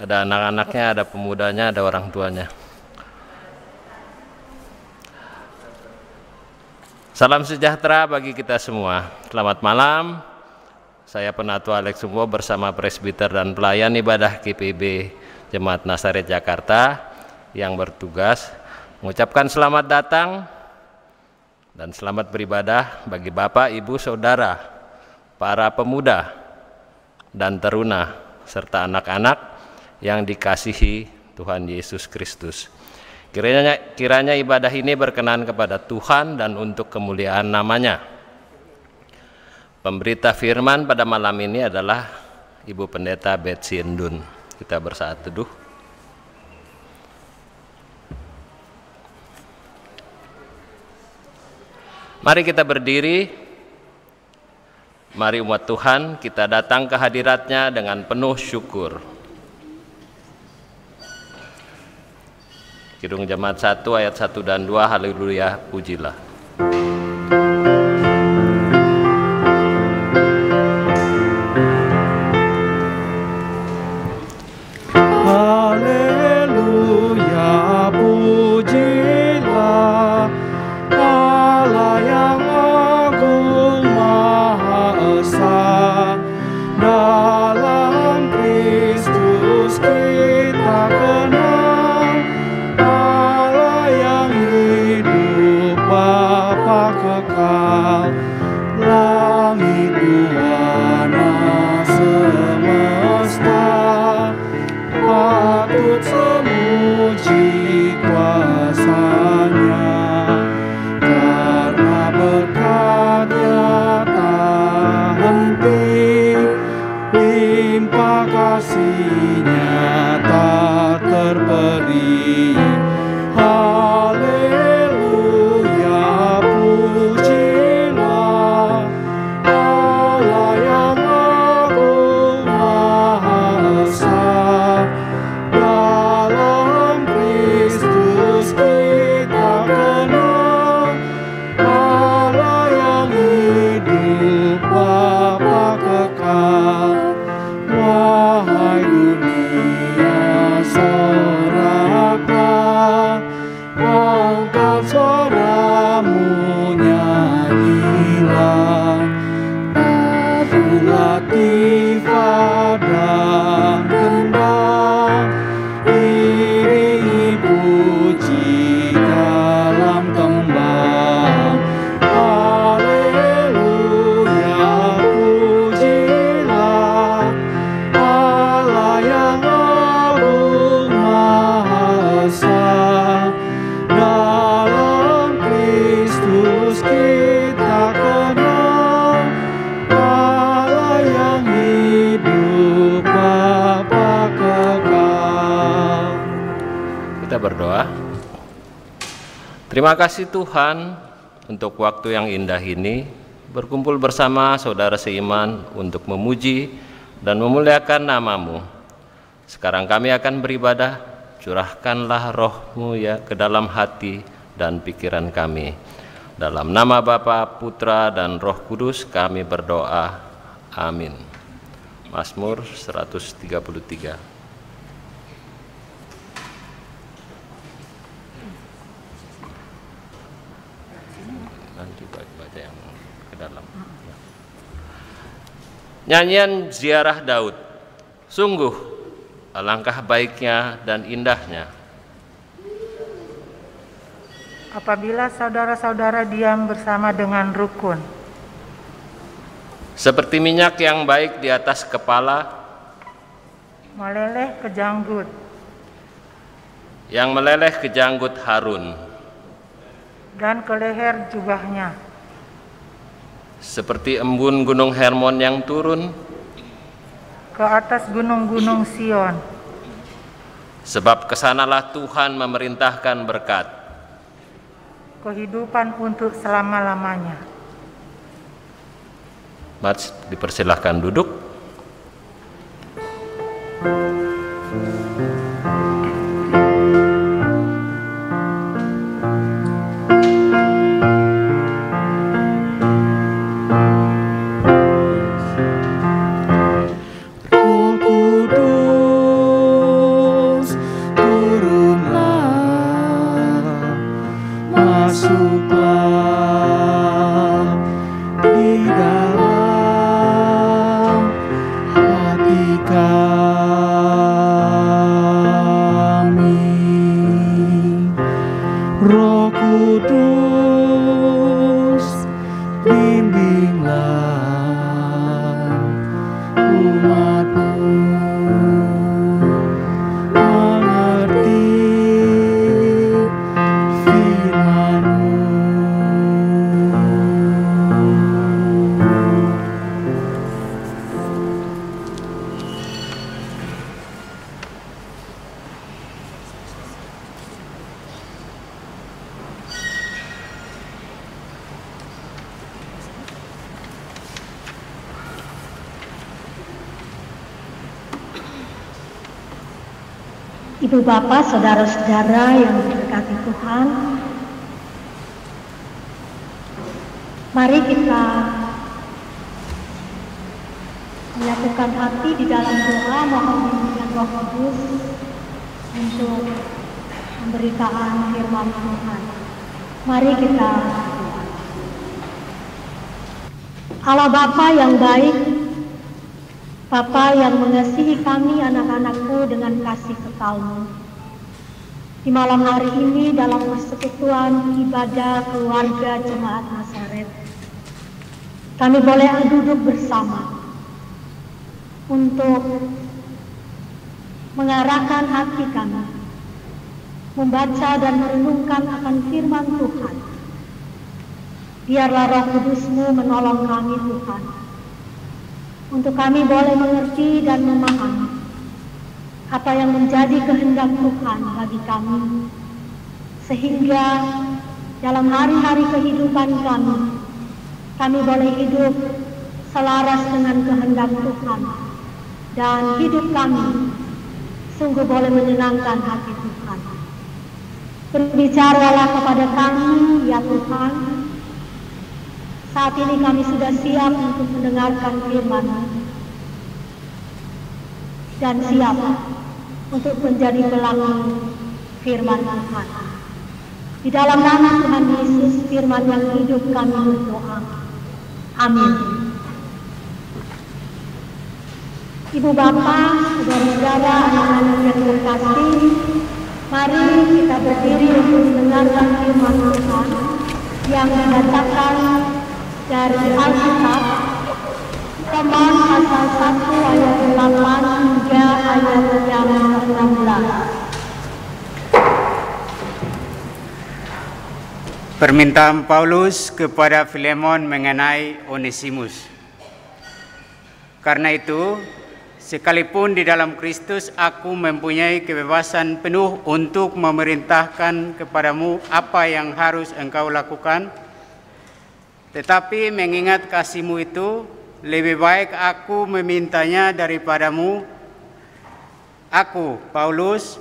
Ada anak-anaknya, ada pemudanya, ada orang tuanya. Salam sejahtera bagi kita semua. Selamat malam. Saya Penatua Alex Sumbo bersama presbiter dan pelayan ibadah GPIB Jemaat Nazaret Jakarta yang bertugas mengucapkan selamat datang dan selamat beribadah bagi Bapak, Ibu, Saudara, para pemuda dan teruna, serta anak-anak yang dikasihi Tuhan Yesus Kristus. Kiranya ibadah ini berkenan kepada Tuhan dan untuk kemuliaan namanya. Pemberita firman pada malam ini adalah Ibu Pendeta Betsy Endun. Kita bersaat teduh. Mari kita berdiri. Mari umat Tuhan kita datang ke hadirat-Nya dengan penuh syukur. Kidung Jemaat 1 ayat 1 dan 2, haleluya, pujilah. Haleluya, pujilah Allah yang agung maha esa. Dalam Kristus kita kenal kekal, langit buana semesta patut semuji kuasa-Nya, karena berkat-Nya tak henti, limpah kasih-Nya tak terperi. Berdoa. Terima kasih Tuhan untuk waktu yang indah ini berkumpul bersama saudara seiman untuk memuji dan memuliakan nama-Mu. Sekarang kami akan beribadah, curahkanlah roh-Mu ya ke dalam hati dan pikiran kami. Dalam nama Bapa, Putra, dan Roh Kudus kami berdoa. Amin. Mazmur 133. Nyanyian ziarah Daud. Sungguh alangkah baiknya dan indahnya apabila saudara-saudara diam bersama dengan rukun. Seperti minyak yang baik di atas kepala, meleleh ke janggut, yang meleleh ke janggut Harun, dan ke leher jubahnya. Seperti embun gunung Hermon yang turun ke atas gunung-gunung Sion. Sebab kesanalah Tuhan memerintahkan berkat, kehidupan untuk selama-lamanya. Mari dipersilahkan duduk. Ibu bapak, saudara-saudara yang diberkati Tuhan, mari kita menyatukan hati di dalam doa mohon bimbingan Roh Kudus untuk pemberitaan firman Tuhan. Mari kita berdoa. Allah Bapa yang baik, Bapa yang mengasihi kami anak-anakmu dengan kasih kekal-Mu. Di malam hari ini dalam persekutuan ibadah keluarga Jemaat Nasaret, kami boleh duduk bersama untuk mengarahkan hati kami, membaca dan merenungkan akan firman Tuhan. Biarlah Roh Kudus-Mu menolong kami Tuhan, untuk kami boleh mengerti dan memahami apa yang menjadi kehendak Tuhan bagi kami, sehingga dalam hari-hari kehidupan kami boleh hidup selaras dengan kehendak Tuhan, dan hidup kami sungguh boleh menyenangkan hati Tuhan. Berbicaralah kepada kami ya Tuhan. Saat ini kami sudah siap untuk mendengarkan firman-Mu dan siap untuk menjadi pelaku firman Tuhan. Di dalam nama Tuhan Yesus, firman yang hidup kami berdoa. Amin. Ibu bapak, saudara-saudara, anak-anak yang terkasih, mari kita berdiri untuk mendengarkan firman Tuhan yang dibacakan dari Alkitab, Roma pasal 1 ayat 8 hingga ayat yang 16. Permintaan Paulus kepada Filemon mengenai Onesimus. Karena itu, sekalipun di dalam Kristus aku mempunyai kebebasan penuh untuk memerintahkan kepadamu apa yang harus engkau lakukan, tetapi mengingat kasih-Mu itu, lebih baik aku memintanya daripadamu. Aku, Paulus,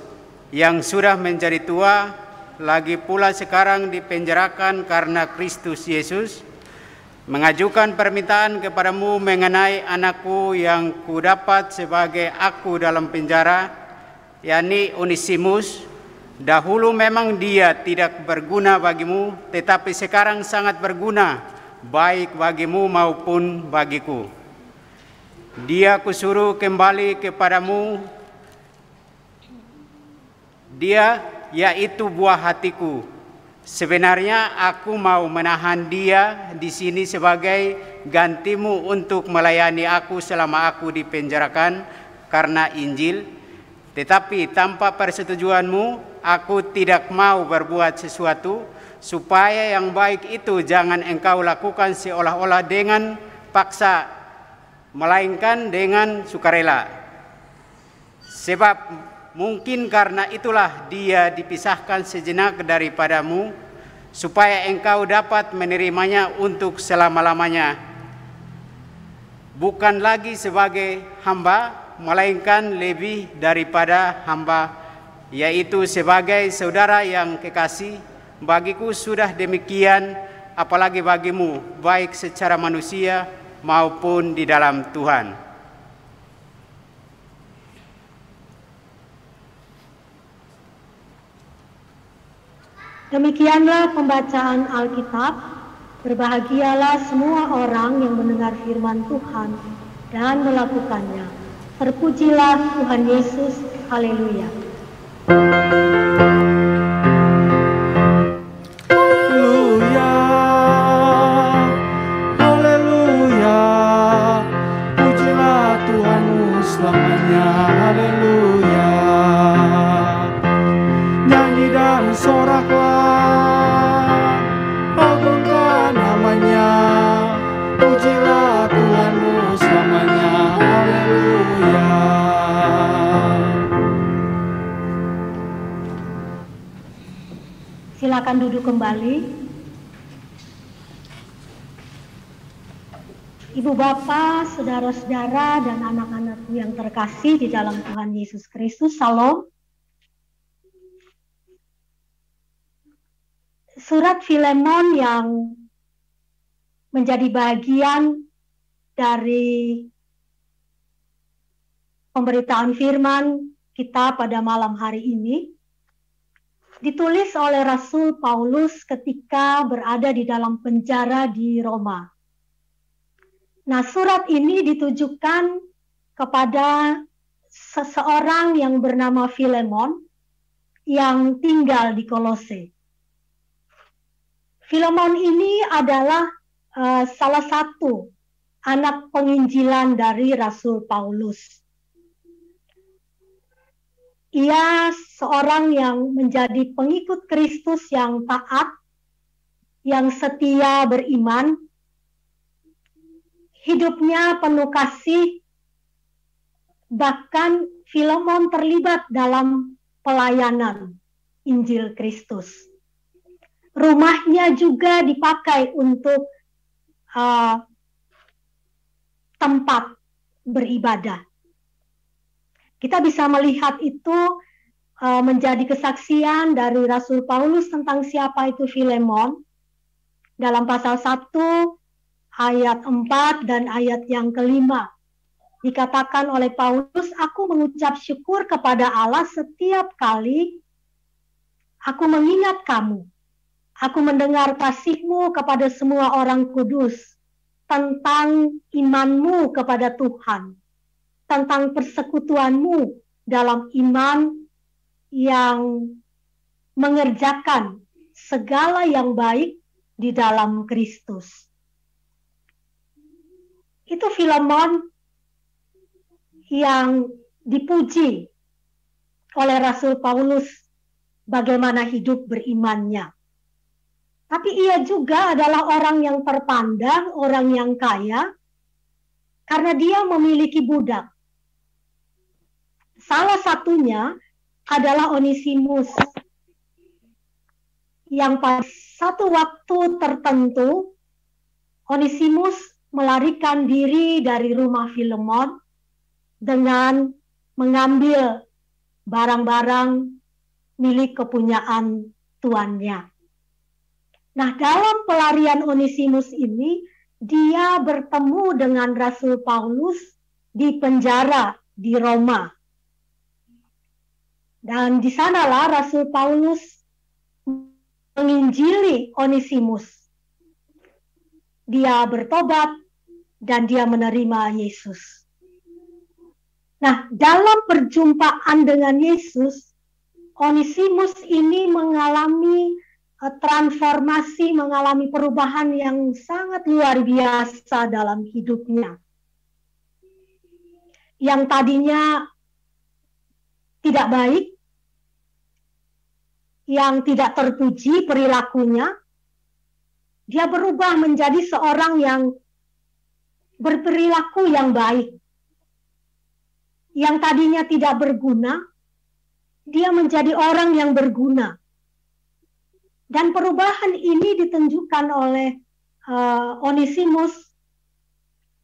yang sudah menjadi tua, lagi pula sekarang dipenjarakan karena Kristus Yesus, mengajukan permintaan kepadamu mengenai anakku yang kudapat sebagai aku dalam penjara, yakni Onesimus. Dahulu memang dia tidak berguna bagimu, tetapi sekarang sangat berguna, baik bagimu maupun bagiku. Dia kusuruh kembali kepadamu. Dia, yaitu buah hatiku. Sebenarnya aku mau menahan dia di sini sebagai gantimu untuk melayani aku selama aku dipenjarakan karena Injil. Tetapi tanpa persetujuanmu, aku tidak mau berbuat sesuatu supaya yang baik itu jangan engkau lakukan seolah-olah dengan paksa, melainkan dengan sukarela. Sebab mungkin karena itulah dia dipisahkan sejenak daripadamu, supaya engkau dapat menerimanya untuk selama-lamanya, bukan lagi sebagai hamba, melainkan lebih daripada hamba, yaitu sebagai saudara yang kekasih. Bagiku sudah demikian, apalagi bagimu, baik secara manusia maupun di dalam Tuhan. Demikianlah pembacaan Alkitab. Berbahagialah semua orang yang mendengar firman Tuhan dan melakukannya. Terpujilah Tuhan Yesus. Haleluya. Silakan duduk kembali. Ibu bapak, saudara-saudara, dan anak-anakku yang terkasih di dalam Tuhan Yesus Kristus, Salam. surat Filemon yang menjadi bagian dari pemberitaan firman kita pada malam hari ini ditulis oleh Rasul Paulus ketika berada di dalam penjara di Roma. Nah, surat ini ditujukan kepada seseorang yang bernama Filemon yang tinggal di Kolose. Filemon ini adalah salah satu anak penginjilan dari Rasul Paulus. Ia seorang yang menjadi pengikut Kristus yang taat, yang setia beriman, hidupnya penuh kasih, bahkan Filemon terlibat dalam pelayanan Injil Kristus. Rumahnya juga dipakai untuk tempat beribadah. Kita bisa melihat itu menjadi kesaksian dari Rasul Paulus tentang siapa itu Filemon dalam pasal 1 ayat 4 dan ayat yang kelima. Dikatakan oleh Paulus, aku mengucap syukur kepada Allah setiap kali aku mengingat kamu. Aku mendengar kasih-Mu kepada semua orang kudus, tentang iman-Mu kepada Tuhan, tentang persekutuan-Mu dalam iman yang mengerjakan segala yang baik di dalam Kristus. Itu Filemon yang dipuji oleh Rasul Paulus bagaimana hidup berimannya. Tapi ia juga adalah orang yang terpandang, orang yang kaya, karena dia memiliki budak. Salah satunya adalah Onesimus, yang pada satu waktu tertentu, Onesimus melarikan diri dari rumah Filemon dengan mengambil barang-barang milik kepunyaan tuannya. Nah, dalam pelarian Onesimus ini, dia bertemu dengan Rasul Paulus di penjara di Roma. Dan di sanalah Rasul Paulus menginjili Onesimus. Dia bertobat dan dia menerima Yesus. Nah, dalam perjumpaan dengan Yesus, Onesimus ini mengalami transformasi, mengalami perubahan yang sangat luar biasa dalam hidupnya. Yang tadinya tidak baik, yang tidak terpuji perilakunya, dia berubah menjadi seorang yang berperilaku yang baik. Yang tadinya tidak berguna, dia menjadi orang yang berguna. Dan perubahan ini ditunjukkan oleh Onesimus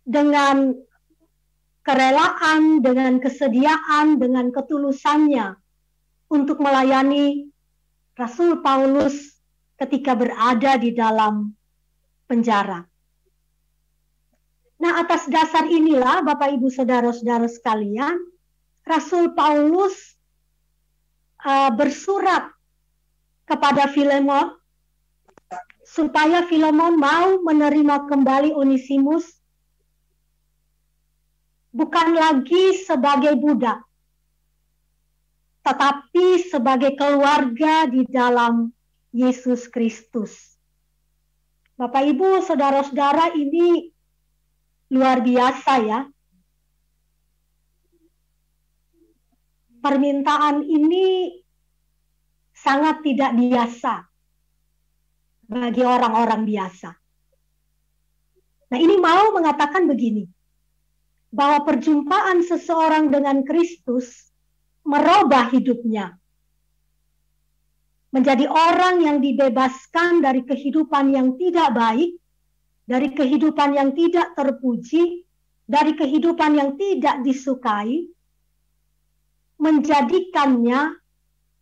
dengan kerelaan, dengan kesediaan, dengan ketulusannya untuk melayani Rasul Paulus ketika berada di dalam penjara. Nah, atas dasar inilah Bapak Ibu Saudara-saudara sekalian, Rasul Paulus bersurat kepada Filemon supaya Filemon mau menerima kembali Onesimus bukan lagi sebagai budak, tetapi sebagai keluarga di dalam Yesus Kristus. Bapak Ibu Saudara-saudara, ini luar biasa ya. Permintaan ini sangat tidak biasa bagi orang-orang biasa. Nah, ini mau mengatakan begini, bahwa perjumpaan seseorang dengan Kristus merubah hidupnya. Menjadi orang yang dibebaskan dari kehidupan yang tidak baik, dari kehidupan yang tidak terpuji, dari kehidupan yang tidak disukai, menjadikannya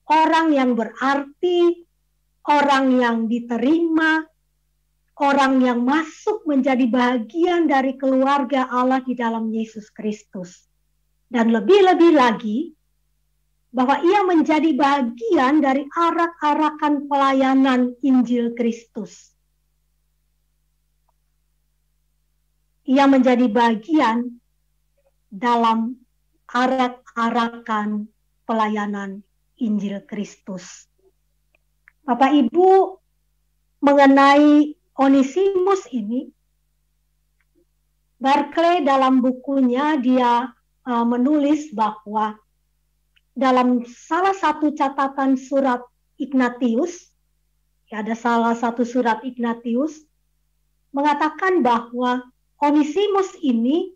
orang yang berarti, orang yang diterima, orang yang masuk menjadi bagian dari keluarga Allah di dalam Yesus Kristus. Dan lebih-lebih lagi, bahwa ia menjadi bagian dari arak-arakan pelayanan Injil Kristus. Ia menjadi bagian dalam arak-arakan pelayanan Injil Kristus. Bapak Ibu, mengenai Onesimus ini, Barclay dalam bukunya dia menulis bahwa dalam salah satu catatan surat Ignatius, ada salah satu surat Ignatius, mengatakan bahwa Onesimus ini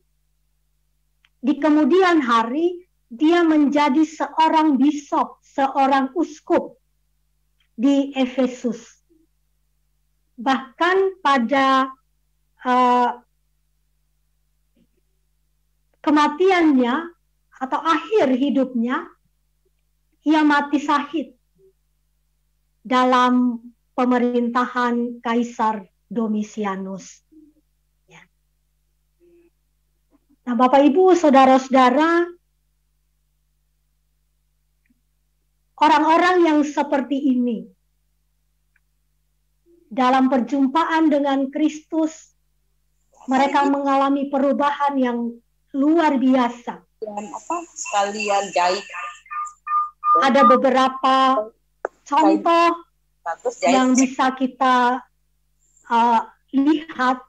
di kemudian hari dia menjadi seorang bisop, seorang uskup di Efesus. Bahkan pada kematiannya atau akhir hidupnya, ia mati syahid dalam pemerintahan Kaisar Domitianus. Ya. Nah, Bapak Ibu, saudara-saudara, orang-orang yang seperti ini dalam perjumpaan dengan Kristus, mereka mengalami perubahan yang luar biasa. Sekalian jahit. Ada beberapa contoh yang bisa kita lihat.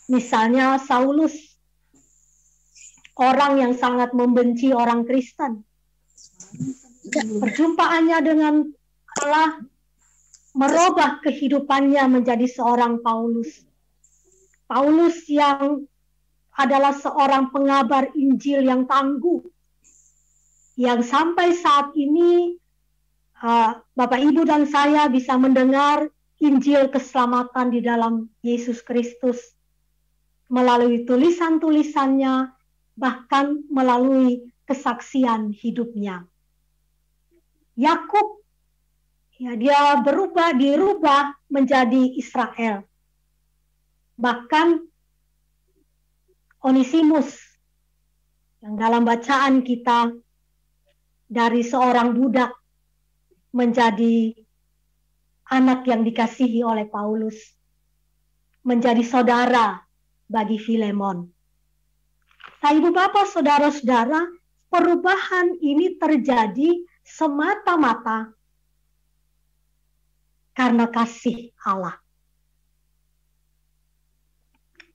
Misalnya Saulus, orang yang sangat membenci orang Kristen. Perjumpaannya dengan Allah merubah kehidupannya menjadi seorang Paulus. Paulus yang adalah seorang pengabar Injil yang tangguh, yang sampai saat ini Bapak Ibu dan saya bisa mendengar Injil keselamatan di dalam Yesus Kristus melalui tulisan-tulisannya, bahkan melalui kesaksian hidupnya. Yakub, ya, dia dirubah menjadi Israel. Bahkan Onesimus, yang dalam bacaan kita dari seorang budak menjadi anak yang dikasihi oleh Paulus, menjadi saudara bagi Filemon. Nah, Ibu Bapak, saudara-saudara, perubahan ini terjadi semata-mata karena kasih Allah.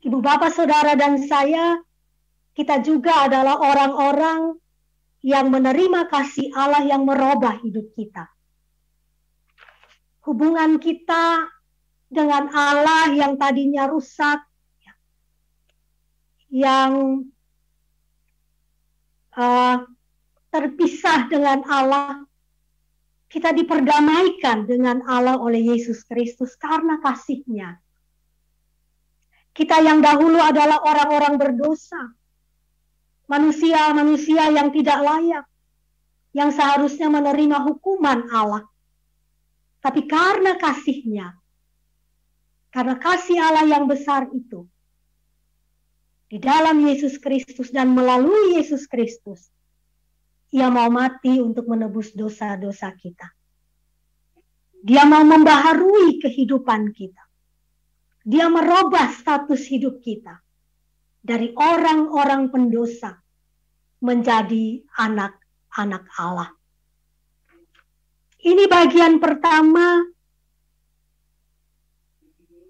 Ibu Bapak, Saudara dan saya, kita juga adalah orang-orang yang menerima kasih Allah yang merubah hidup kita. Hubungan kita dengan Allah yang tadinya rusak, yang terpisah dengan Allah, kita diperdamaikan dengan Allah oleh Yesus Kristus karena kasih-Nya. Kita yang dahulu adalah orang-orang berdosa, manusia-manusia yang tidak layak, yang seharusnya menerima hukuman Allah. Tapi karena kasih-Nya, karena kasih Allah yang besar itu, di dalam Yesus Kristus dan melalui Yesus Kristus, Ia mau mati untuk menebus dosa-dosa kita. Dia mau membaharui kehidupan kita. Dia merubah status hidup kita dari orang-orang pendosa menjadi anak-anak Allah. Ini bagian pertama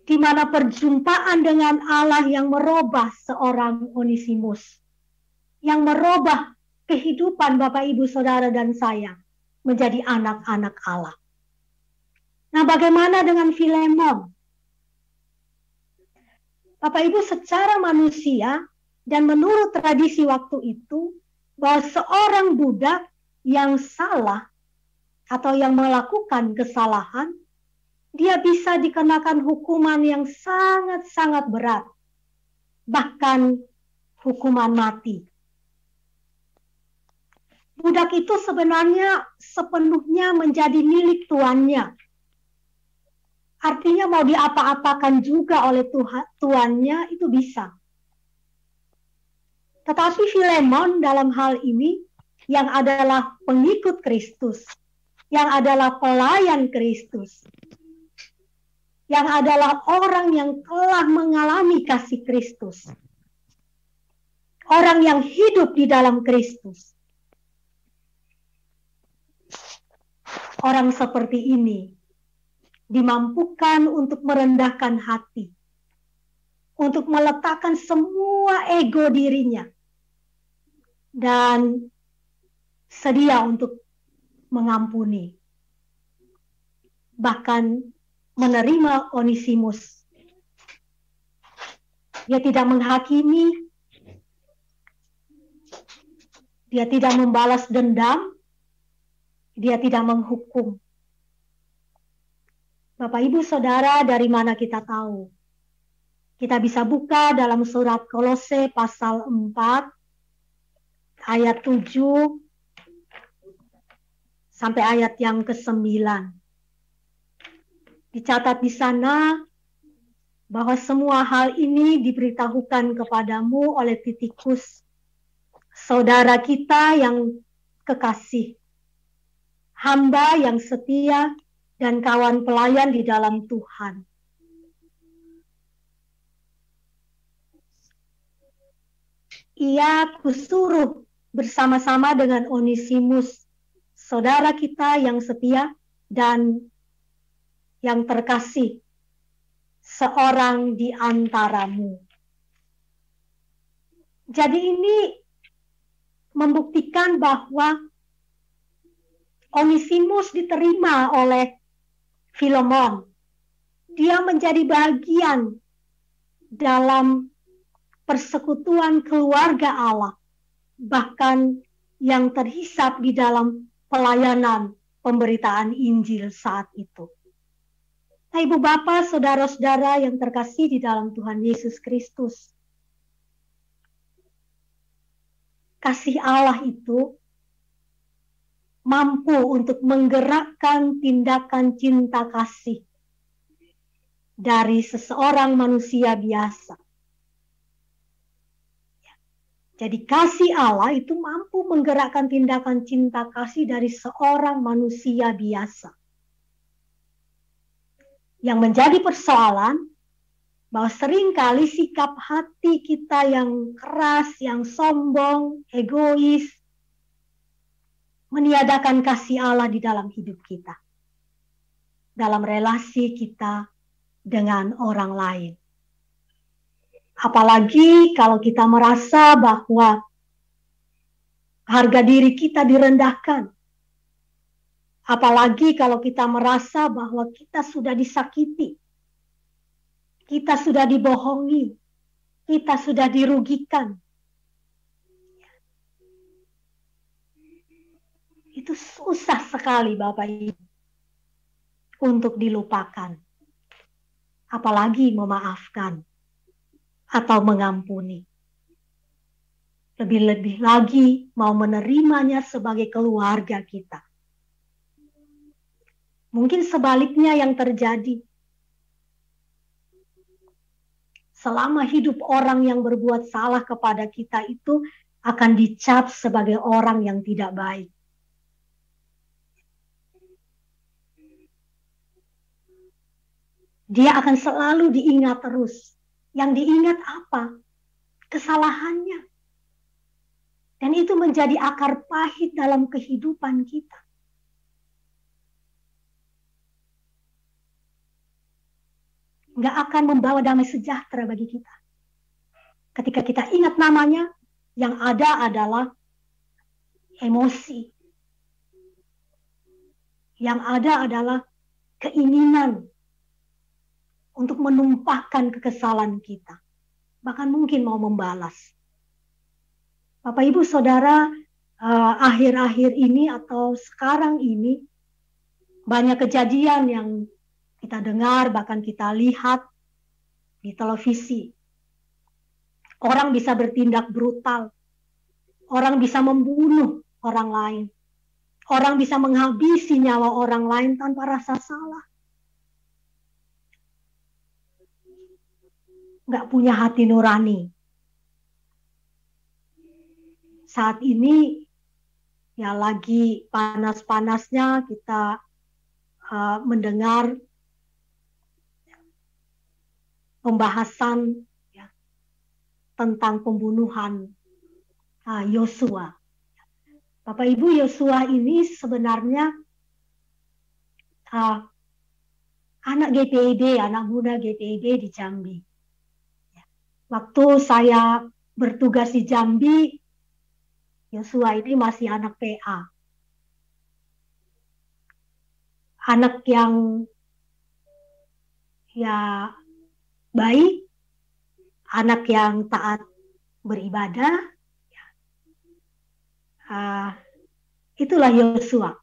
di mana perjumpaan dengan Allah yang merubah seorang Onesimus, yang merubah kehidupan Bapak, Ibu, Saudara, dan saya menjadi anak-anak Allah. Nah, bagaimana dengan Filemon? Bapak Ibu, secara manusia dan menurut tradisi waktu itu, bahwa seorang budak yang salah atau yang melakukan kesalahan, dia bisa dikenakan hukuman yang sangat-sangat berat, bahkan hukuman mati. Budak itu sebenarnya sepenuhnya menjadi milik tuannya, Artinya mau diapa-apakan juga oleh tuannya itu bisa. Tetapi Filemon dalam hal ini yang adalah pengikut Kristus, yang adalah pelayan Kristus, yang adalah orang yang telah mengalami kasih Kristus, orang yang hidup di dalam Kristus. Orang seperti ini dimampukan untuk merendahkan hati, untuk meletakkan semua ego dirinya, dan sedia untuk mengampuni. Bahkan menerima Onesimus. Dia tidak menghakimi, dia tidak membalas dendam, dia tidak menghukum. Bapak, Ibu, Saudara, dari mana kita tahu? Kita bisa buka dalam surat Kolose pasal 4, ayat 7, sampai ayat yang ke-9. Dicatat di sana bahwa semua hal ini diberitahukan kepadamu oleh Titikus, saudara kita yang kekasih, hamba yang setia dan kawan pelayan di dalam Tuhan. Ia kusuruh bersama-sama dengan Onesimus, saudara kita yang setia dan yang terkasih, seorang di antaramu. Jadi ini membuktikan bahwa Onesimus diterima oleh Filemon. Dia menjadi bagian dalam persekutuan keluarga Allah, bahkan yang terhisap di dalam pelayanan pemberitaan Injil saat itu. Nah, Ibu Bapak, saudara-saudara yang terkasih di dalam Tuhan Yesus Kristus, kasih Allah itu mampu untuk menggerakkan tindakan cinta kasih dari seseorang manusia biasa. Jadi kasih Allah itu mampu menggerakkan tindakan cinta kasih dari seorang manusia biasa. Yang menjadi persoalan bahwa seringkali sikap hati kita yang keras, yang sombong, egois, meniadakan kasih Allah di dalam hidup kita, dalam relasi kita dengan orang lain. Apalagi kalau kita merasa bahwa harga diri kita direndahkan. Apalagi kalau kita merasa bahwa kita sudah disakiti, kita sudah dibohongi, kita sudah dirugikan. Itu susah sekali, Bapak Ibu, untuk dilupakan. Apalagi memaafkan atau mengampuni. Lebih-lebih lagi mau menerimanya sebagai keluarga kita. Mungkin sebaliknya yang terjadi. Selama hidup orang yang berbuat salah kepada kita itu akan dicap sebagai orang yang tidak baik. Dia akan selalu diingat terus. Yang diingat apa? Kesalahannya. Dan itu menjadi akar pahit dalam kehidupan kita. Nggak akan membawa damai sejahtera bagi kita. Ketika kita ingat namanya, yang ada adalah emosi. Yang ada adalah keinginan untuk menumpahkan kekesalan kita. Bahkan mungkin mau membalas. Bapak, Ibu, Saudara, akhir-akhir ini atau sekarang ini, banyak kejadian yang kita dengar, bahkan kita lihat di televisi. Orang bisa bertindak brutal. Orang bisa membunuh orang lain. Orang bisa menghabisi nyawa orang lain tanpa rasa salah. nggak punya hati nurani. Saat ini ya lagi panas-panasnya kita mendengar pembahasan ya, tentang pembunuhan Yosua. Bapak Ibu, Yosua ini sebenarnya anak GPIB, anak muda GPIB di Jambi. Waktu saya bertugas di Jambi, Yosua ini masih anak PA. Anak yang ya baik, anak yang taat beribadah. Itulah Yosua.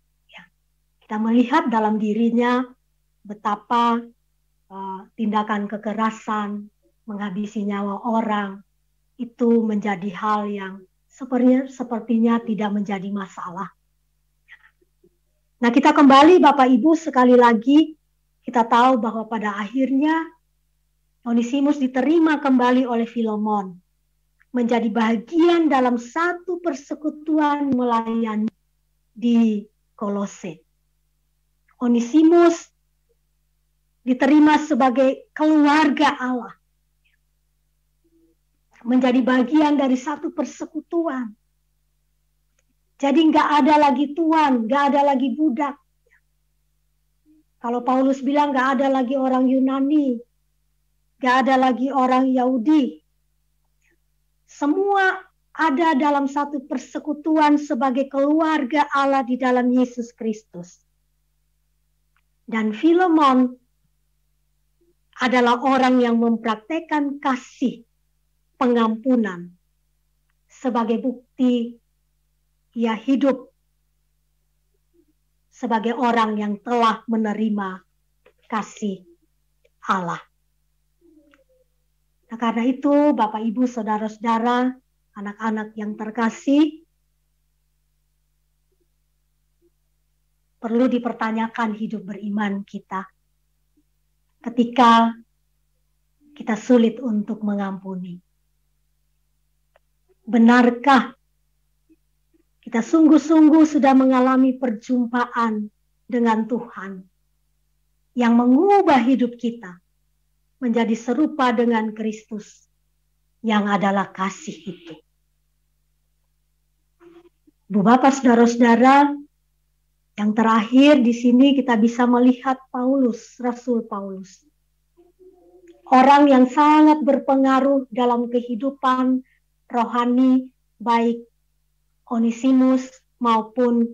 Kita melihat dalam dirinya betapa tindakan kekerasan, menghabisi nyawa orang, itu menjadi hal yang sepertinya tidak menjadi masalah. Nah, kita kembali Bapak Ibu, sekali lagi kita tahu bahwa pada akhirnya Onesimus diterima kembali oleh Filemon, menjadi bagian dalam satu persekutuan melayani di Kolose. Onesimus diterima sebagai keluarga Allah, menjadi bagian dari satu persekutuan. Jadi nggak ada lagi tuan, nggak ada lagi budak. Kalau Paulus bilang nggak ada lagi orang Yunani, nggak ada lagi orang Yahudi. Semua ada dalam satu persekutuan sebagai keluarga Allah di dalam Yesus Kristus. Dan Filemon adalah orang yang mempraktekkan kasih pengampunan sebagai bukti ia hidup sebagai orang yang telah menerima kasih Allah. Nah, karena itu Bapak Ibu Saudara-saudara, anak-anak yang terkasih, perlu dipertanyakan hidup beriman kita ketika kita sulit untuk mengampuni. Benarkah kita sungguh-sungguh sudah mengalami perjumpaan dengan Tuhan yang mengubah hidup kita menjadi serupa dengan Kristus yang adalah kasih itu. Bu Bapak, saudara-saudara, yang terakhir di sini kita bisa melihat Paulus, Rasul Paulus. Orang yang sangat berpengaruh dalam kehidupan rohani baik Onesimus maupun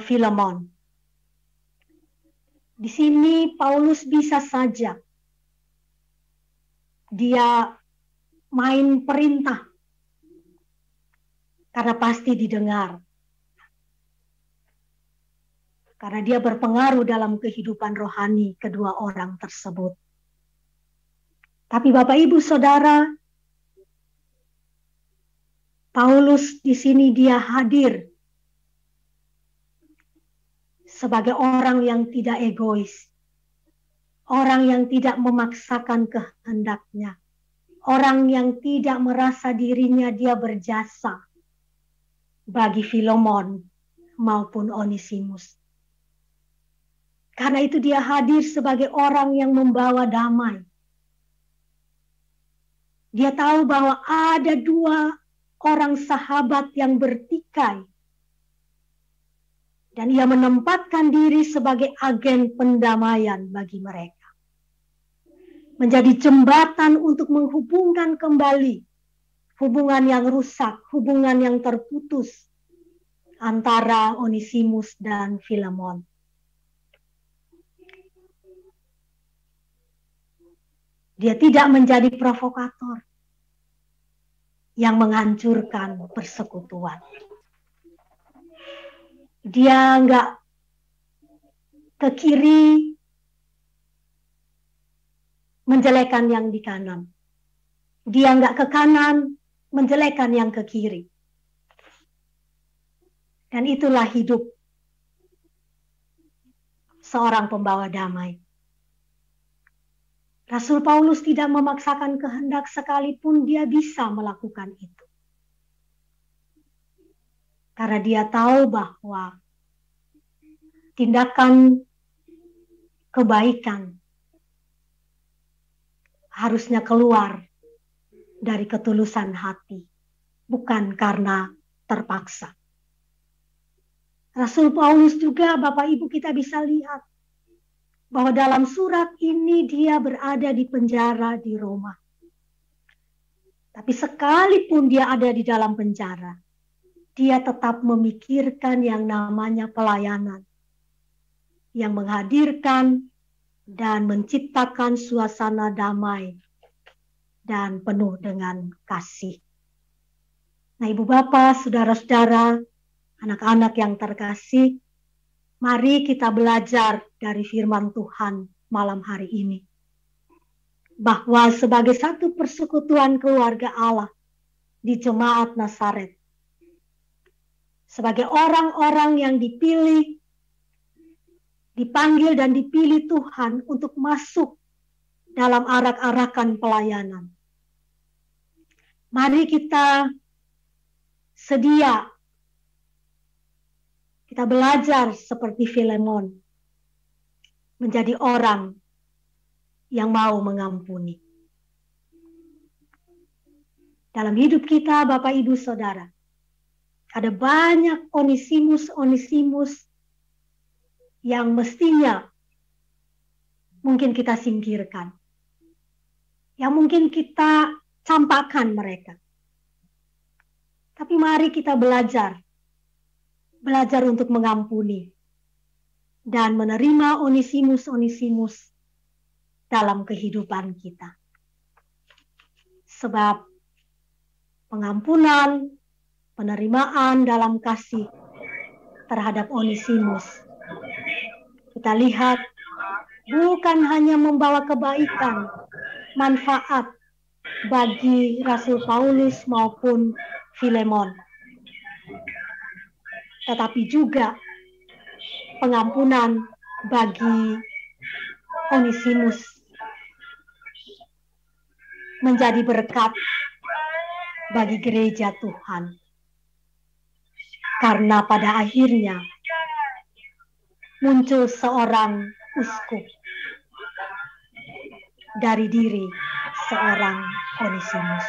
Filemon. Di sini Paulus bisa saja dia main perintah karena pasti didengar. Karena dia berpengaruh dalam kehidupan rohani kedua orang tersebut. Tapi Bapak Ibu Saudara, Paulus di sini dia hadir sebagai orang yang tidak egois, orang yang tidak memaksakan kehendaknya, orang yang tidak merasa dirinya dia berjasa bagi Filemon maupun Onesimus. Karena itu dia hadir sebagai orang yang membawa damai. Dia tahu bahwa ada dua orang sahabat yang bertikai. Dan ia menempatkan diri sebagai agen pendamaian bagi mereka. Menjadi jembatan untuk menghubungkan kembali hubungan yang rusak, hubungan yang terputus antara Onesimus dan Filemon. Dia tidak menjadi provokator yang menghancurkan persekutuan. Dia enggak ke kiri menjelekan yang di kanan. Dia enggak ke kanan menjelekan yang ke kiri. Dan itulah hidup seorang pembawa damai. Rasul Paulus tidak memaksakan kehendak sekalipun dia bisa melakukan itu. Karena dia tahu bahwa tindakan kebaikan harusnya keluar dari ketulusan hati, bukan karena terpaksa. Rasul Paulus juga, Bapak Ibu, kita bisa lihat bahwa dalam surat ini dia berada di penjara di Roma. Tapi sekalipun dia ada di dalam penjara, dia tetap memikirkan yang namanya pelayanan, yang menghadirkan dan menciptakan suasana damai dan penuh dengan kasih. Nah, Ibu Bapak, saudara-saudara, anak-anak yang terkasih, mari kita belajar dari firman Tuhan malam hari ini. Bahwa sebagai satu persekutuan keluarga Allah di Jemaat Nasaret, sebagai orang-orang yang dipilih, dipanggil dan dipilih Tuhan untuk masuk dalam arak-arakan pelayanan. Mari kita sedia, kita belajar seperti Filemon, menjadi orang yang mau mengampuni. Dalam hidup kita, Bapak, Ibu, Saudara, ada banyak Onesimus yang mestinya mungkin kita singkirkan, yang mungkin kita campakkan mereka. Tapi mari kita belajar untuk mengampuni dan menerima Onesimus dalam kehidupan kita. Sebab pengampunan, penerimaan dalam kasih terhadap Onesimus, kita lihat bukan hanya membawa kebaikan, manfaat bagi Rasul Paulus maupun Filemon, tetapi juga pengampunan bagi Onesimus menjadi berkat bagi gereja Tuhan. Karena pada akhirnya muncul seorang uskup dari diri seorang Onesimus.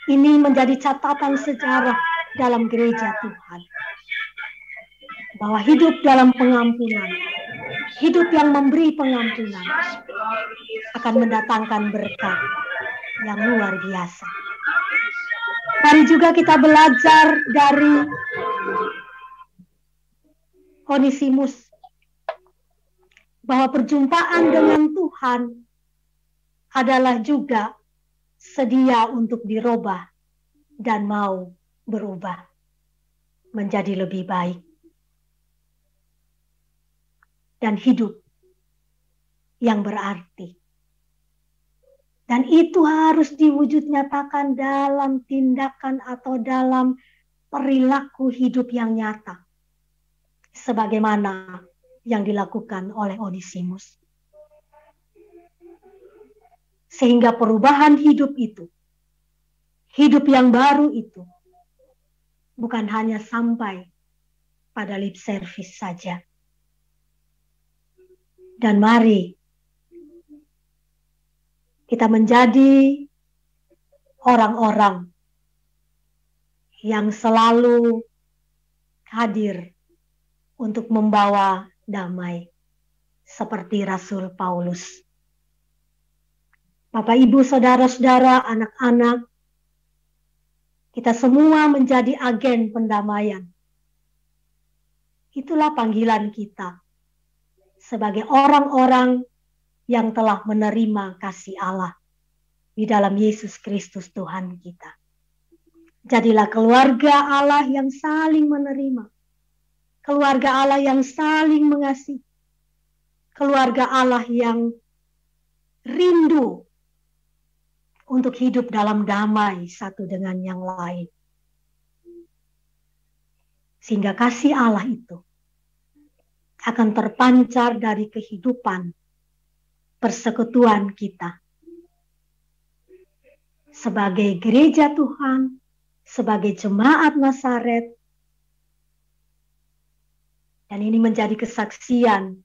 Ini menjadi catatan sejarah dalam gereja Tuhan, bahwa hidup dalam pengampunan, hidup yang memberi pengampunan akan mendatangkan berkat yang luar biasa. Mari juga kita belajar dari Onesimus, bahwa perjumpaan dengan Tuhan adalah juga sedia untuk dirubah dan mau berubah menjadi lebih baik dan hidup yang berarti. Dan itu harus diwujud nyatakan dalam tindakan atau dalam perilaku hidup yang nyata, sebagaimana yang dilakukan oleh Onesimus. Sehingga perubahan hidup itu, hidup yang baru itu, bukan hanya sampai pada lip service saja. Dan mari kita menjadi orang-orang yang selalu hadir untuk membawa damai seperti Rasul Paulus. Bapak, Ibu, saudara-saudara, anak-anak, kita semua menjadi agen pendamaian. Itulah panggilan kita sebagai orang-orang yang telah menerima kasih Allah di dalam Yesus Kristus Tuhan kita. Jadilah keluarga Allah yang saling menerima, keluarga Allah yang saling mengasihi, keluarga Allah yang rindu untuk hidup dalam damai satu dengan yang lain. Sehingga kasih Allah itu akan terpancar dari kehidupan persekutuan kita. Sebagai gereja Tuhan, sebagai jemaat Nasaret, dan ini menjadi kesaksian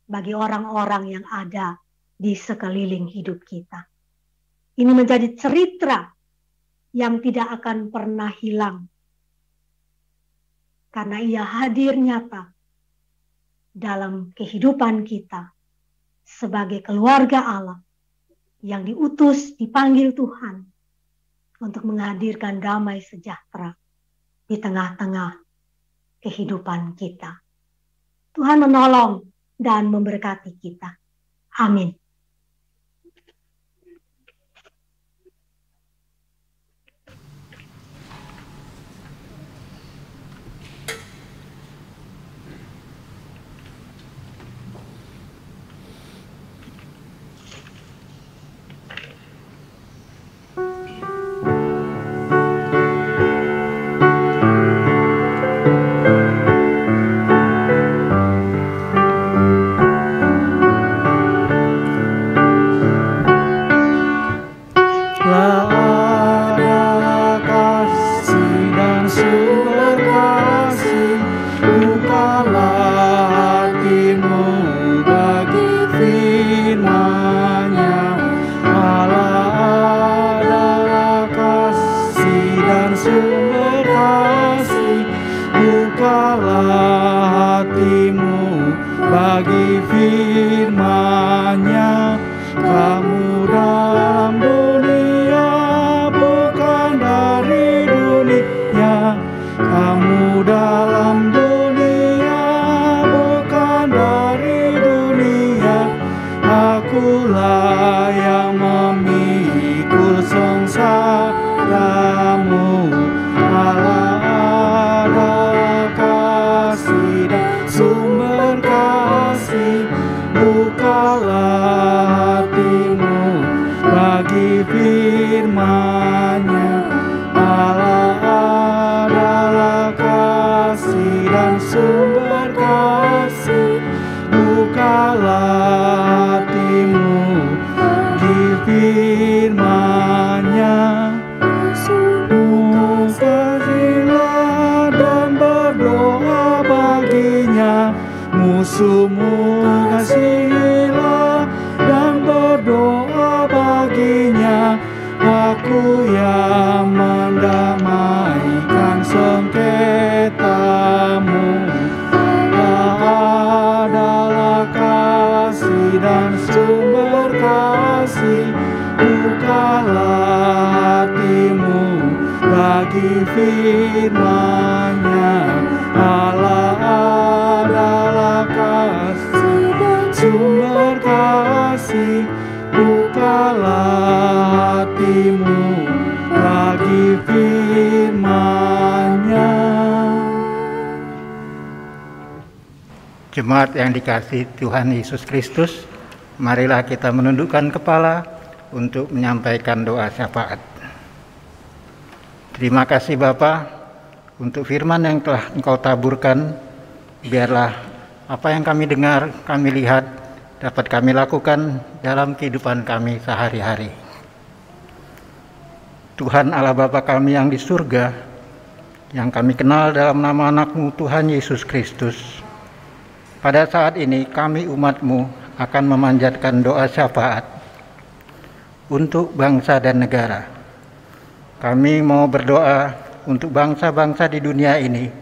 bagi orang-orang yang ada di sekeliling hidup kita. Ini menjadi cerita yang tidak akan pernah hilang, karena ia hadir nyata dalam kehidupan kita sebagai keluarga Allah yang diutus, dipanggil Tuhan untuk menghadirkan damai sejahtera di tengah-tengah kehidupan kita. Tuhan menolong dan memberkati kita. Amin. Jemaat yang dikasihi Tuhan Yesus Kristus, marilah kita menundukkan kepala untuk menyampaikan doa syafaat. Terima kasih Bapa untuk firman yang telah Engkau taburkan. Biarlah apa yang kami dengar, kami lihat, dapat kami lakukan dalam kehidupan kami sehari-hari. Tuhan Allah Bapa kami yang di surga, yang kami kenal dalam nama anak-Mu Tuhan Yesus Kristus, pada saat ini kami umat-Mu akan memanjatkan doa syafaat untuk bangsa dan negara. Kami mau berdoa untuk bangsa-bangsa di dunia ini,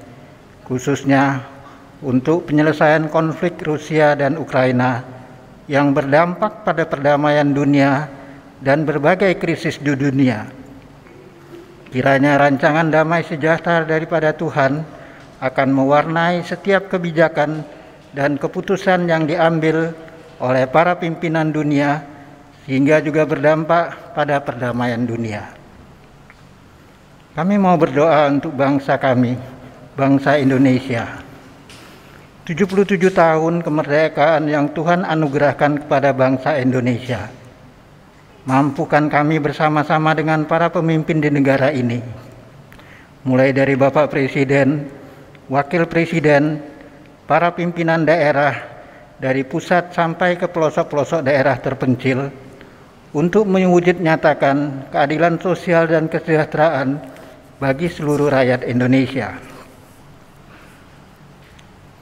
khususnya untuk penyelesaian konflik Rusia dan Ukraina yang berdampak pada perdamaian dunia dan berbagai krisis di dunia. Kiranya rancangan damai sejahtera daripada Tuhan akan mewarnai setiap kebijakan dan keputusan yang diambil oleh para pimpinan dunia, sehingga juga berdampak pada perdamaian dunia. Kami mau berdoa untuk bangsa kami, bangsa Indonesia. 77 tahun kemerdekaan yang Tuhan anugerahkan kepada bangsa Indonesia. Mampukan kami bersama-sama dengan para pemimpin di negara ini, mulai dari Bapak Presiden, Wakil Presiden, para pimpinan daerah, dari pusat sampai ke pelosok-pelosok daerah terpencil untuk mewujud nyatakan keadilan sosial dan kesejahteraan bagi seluruh rakyat Indonesia.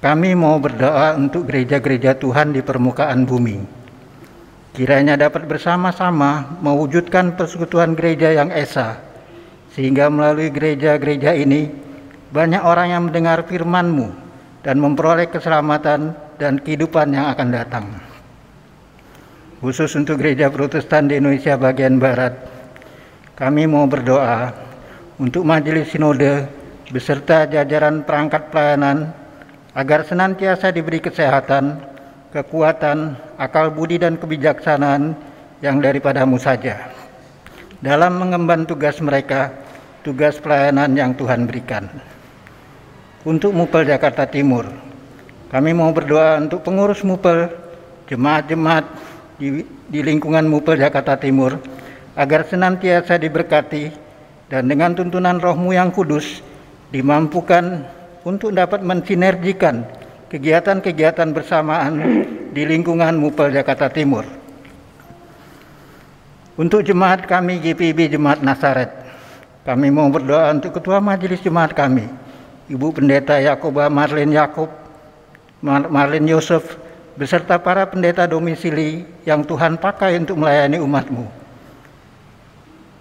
Kami mau berdoa untuk gereja-gereja Tuhan di permukaan bumi. Kiranya dapat bersama-sama mewujudkan persekutuan gereja yang esa, sehingga melalui gereja-gereja ini banyak orang yang mendengar firman-Mu dan memperoleh keselamatan dan kehidupan yang akan datang. Khusus untuk gereja Protestan di Indonesia bagian Barat, kami mau berdoa untuk Majelis Sinode beserta jajaran perangkat pelayanan agar senantiasa diberi kesehatan, kekuatan, akal budi dan kebijaksanaan yang daripada-Mu saja dalam mengemban tugas mereka, tugas pelayanan yang Tuhan berikan. Untuk Mupel Jakarta Timur, kami mau berdoa untuk pengurus Mupel, jemaat-jemaat di lingkungan Mupel Jakarta Timur agar senantiasa diberkati dan dengan tuntunan Roh-Mu yang kudus dimampukan untuk dapat mensinergikan kegiatan-kegiatan bersamaan di lingkungan Mupel Jakarta Timur. Untuk jemaat kami GPIB Jemaat Nasaret, kami mau berdoa untuk Ketua Majelis Jemaat kami, Ibu Pendeta Yakoba Marlin Yosef, beserta para pendeta domisili yang Tuhan pakai untuk melayani umat-Mu.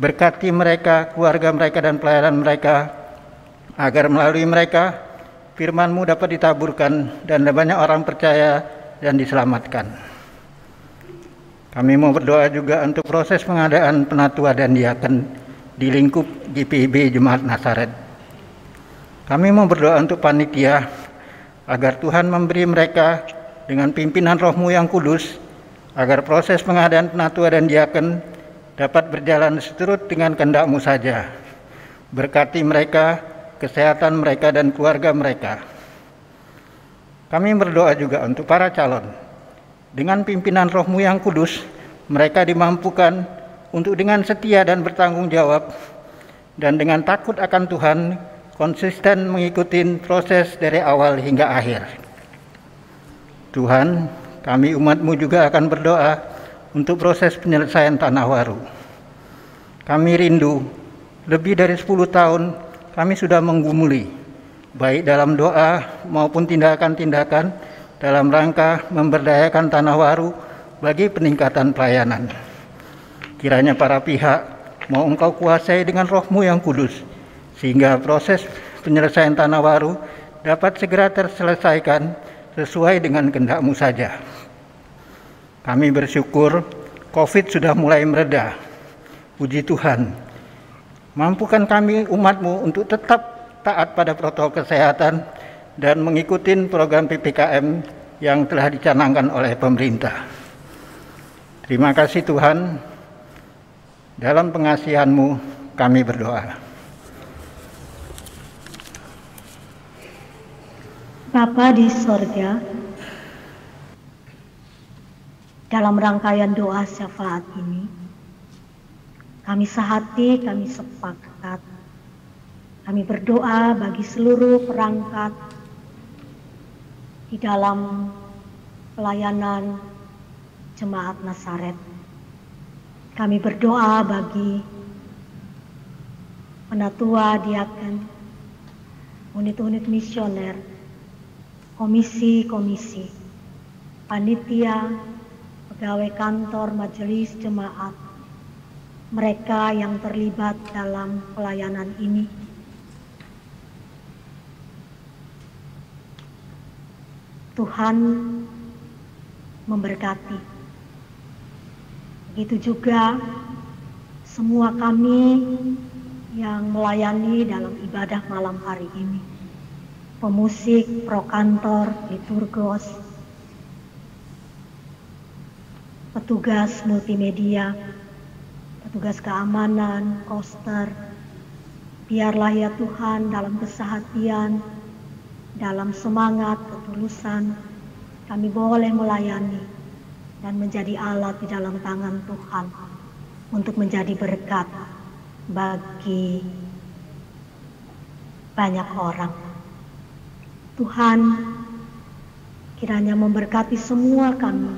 Berkati mereka, keluarga mereka, dan pelayanan mereka, agar melalui mereka firman-Mu dapat ditaburkan dan banyak orang percaya dan diselamatkan. Kami mau berdoa juga untuk proses pengadaan penatua dan diaken di lingkup GPIB Jemaat Nasaret. Kami mau berdoa untuk panitia agar Tuhan memberi mereka dengan pimpinan Roh-Mu yang kudus, agar proses pengadaan penatua dan diaken dapat berjalan seturut dengan kehendak-Mu saja. Berkati mereka, kesehatan mereka, dan keluarga mereka. Kami berdoa juga untuk para calon. Dengan pimpinan Roh-Mu yang kudus, mereka dimampukan untuk dengan setia dan bertanggung jawab, dan dengan takut akan Tuhan, konsisten mengikuti proses dari awal hingga akhir. Tuhan, kami umat-Mu juga akan berdoa untuk proses penyelesaian Tanah Waru. Kami rindu, lebih dari 10 tahun kami sudah menggumuli, baik dalam doa maupun tindakan-tindakan dalam rangka memberdayakan Tanah Waru bagi peningkatan pelayanan. Kiranya para pihak mau Engkau kuasai dengan Roh-Mu yang kudus, sehingga proses penyelesaian Tanah Waru dapat segera terselesaikan sesuai dengan kehendak-Mu saja. Kami bersyukur COVID sudah mulai mereda. Puji Tuhan. Mampukan kami umat-Mu untuk tetap taat pada protokol kesehatan dan mengikuti program PPKM yang telah dicanangkan oleh pemerintah. Terima kasih Tuhan. Dalam pengasihan-Mu kami berdoa. Bapa di sorga, dalam rangkaian doa syafaat ini, kami sehati, kami sepakat, kami berdoa bagi seluruh perangkat di dalam pelayanan Jemaat Nasaret. Kami berdoa bagi penatua, diaken, unit-unit misioner, komisi-komisi, panitia, pegawai kantor majelis jemaat, mereka yang terlibat dalam pelayanan ini. Tuhan memberkati. Begitu juga semua kami yang melayani dalam ibadah malam hari ini. Pemusik, prokantor, liturgos, petugas multimedia, petugas keamanan, koster. Biarlah ya Tuhan dalam kesehatian, dalam semangat, ketulusan, kami boleh melayani dan menjadi alat di dalam tangan Tuhan untuk menjadi berkat bagi banyak orang. Tuhan, kiranya memberkati semua kami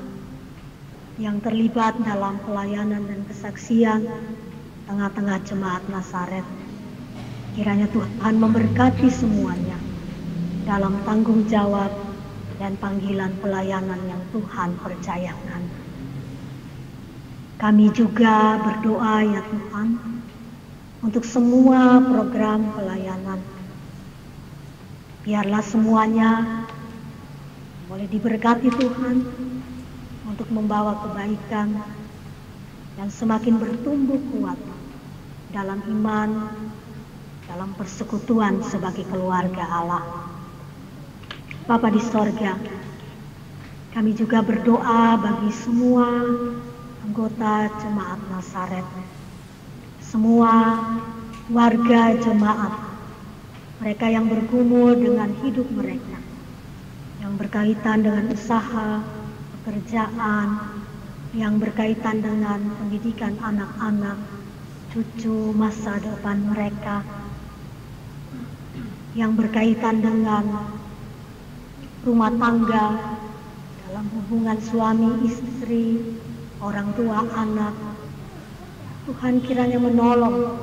yang terlibat dalam pelayanan dan kesaksian tengah-tengah jemaat Nazaret. Kiranya Tuhan memberkati semuanya dalam tanggung jawab dan panggilan pelayanan yang Tuhan percayakan. Kami juga berdoa ya Tuhan untuk semua program pelayanan. Biarlah semuanya boleh diberkati Tuhan untuk membawa kebaikan dan semakin bertumbuh kuat dalam iman, dalam persekutuan sebagai keluarga Allah. Bapa di sorga, kami juga berdoa bagi semua anggota jemaat Nazaret, semua warga jemaat, mereka yang bergumul dengan hidup mereka, yang berkaitan dengan usaha, pekerjaan, yang berkaitan dengan pendidikan anak-anak, cucu, masa depan mereka, yang berkaitan dengan rumah tangga, dalam hubungan suami istri, orang tua anak. Tuhan kiranya menolong